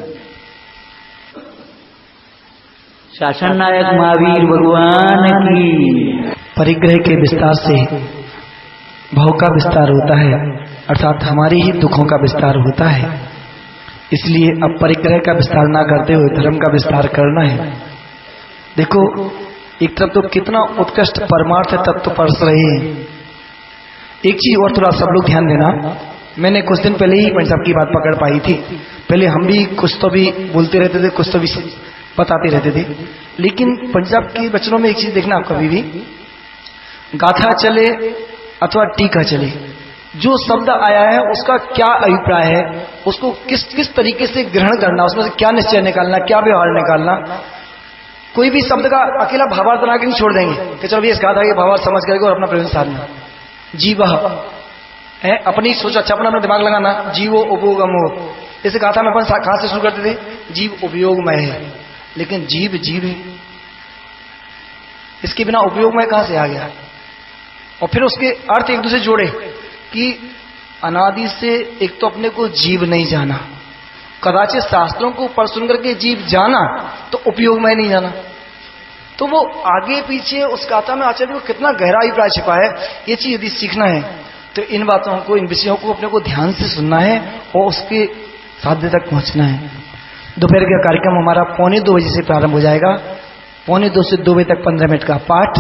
शासन नायक महावीर भगवान की। परिग्रह के विस्तार से भाव का विस्तार होता है, अर्थात हमारी ही दुखों का विस्तार होता है। इसलिए अब परिग्रह का विस्तार ना करते हुए धर्म का विस्तार करना है। देखो एक तरफ तो कितना उत्कृष्ट परमार्थ तत्व परस रहे हैं। एक चीज और थोड़ा सब लोग ध्यान देना, मैंने कुछ दिन पहले ही पंडित साहब की बात पकड़ पाई थी। पहले हम भी कुछ तो भी बोलते रहते थे, कुछ तो भी बताते रहते थे, लेकिन पंडित साहब के वचनों में एक चीज देखना, कभी भी गाथा चले अथवा टीका चले, जो शब्द आया है उसका क्या अभिप्राय है, उसको किस किस तरीके से ग्रहण करना, उसमें से क्या निश्चय निकालना, क्या व्यवहार निकालना। कोई भी शब्द का अकेला भावार्थ बना के नहीं छोड़ देंगे कि चलो ये इस गाथा के भावार्थ समझ करके और अपना प्रयोजन साधना। जीव है, अपनी सोच, अच्छा अपना दिमाग लगाना, जीवो उपयोगमो। इस गाथा में अपन कहां से शुरू करते थे, जीव उपयोगमय है, लेकिन जीव जीव है, इसके बिना उपयोगमय कहां से आ गया। और फिर उसके अर्थ एक दूसरे जोड़े कि अनादि से एक तो अपने को जीव नहीं जाना, कदाचित शास्त्रों को पढ़ सुन करके जीव जाना तो उपयोग में नहीं जाना। तो वो आगे पीछे उस गाथा में आचार्य को कितना गहरा अभिप्राय छिपा है, ये चीज यदि सीखना है तो इन बातों को, इन विषयों को अपने को ध्यान से सुनना है और उसके साध्य तक पहुंचना है। दोपहर का कार्यक्रम हमारा 1:45 बजे से प्रारंभ हो जाएगा। 1:45 से 2 बजे तक 15 मिनट का पाठ,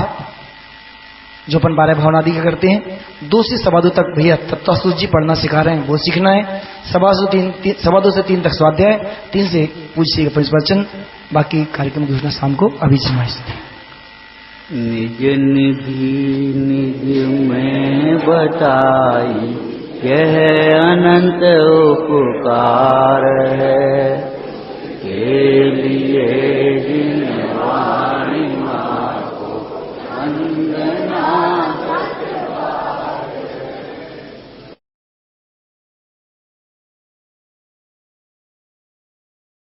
जो अपन 12 भावनादि का करते हैं। 2 से 2:15 तक भैया तत्वसूत्र जी पढ़ना सिखा रहे हैं, वो सीखना है। 2:15 से 3 तक स्वाध्याय, 3 से पूज्य का परिवचन, बाकी कार्यक्रम दूसरा शाम को अभी समाहित। निज निधि निज में बताई, यह अनंत उपकार है, के लिए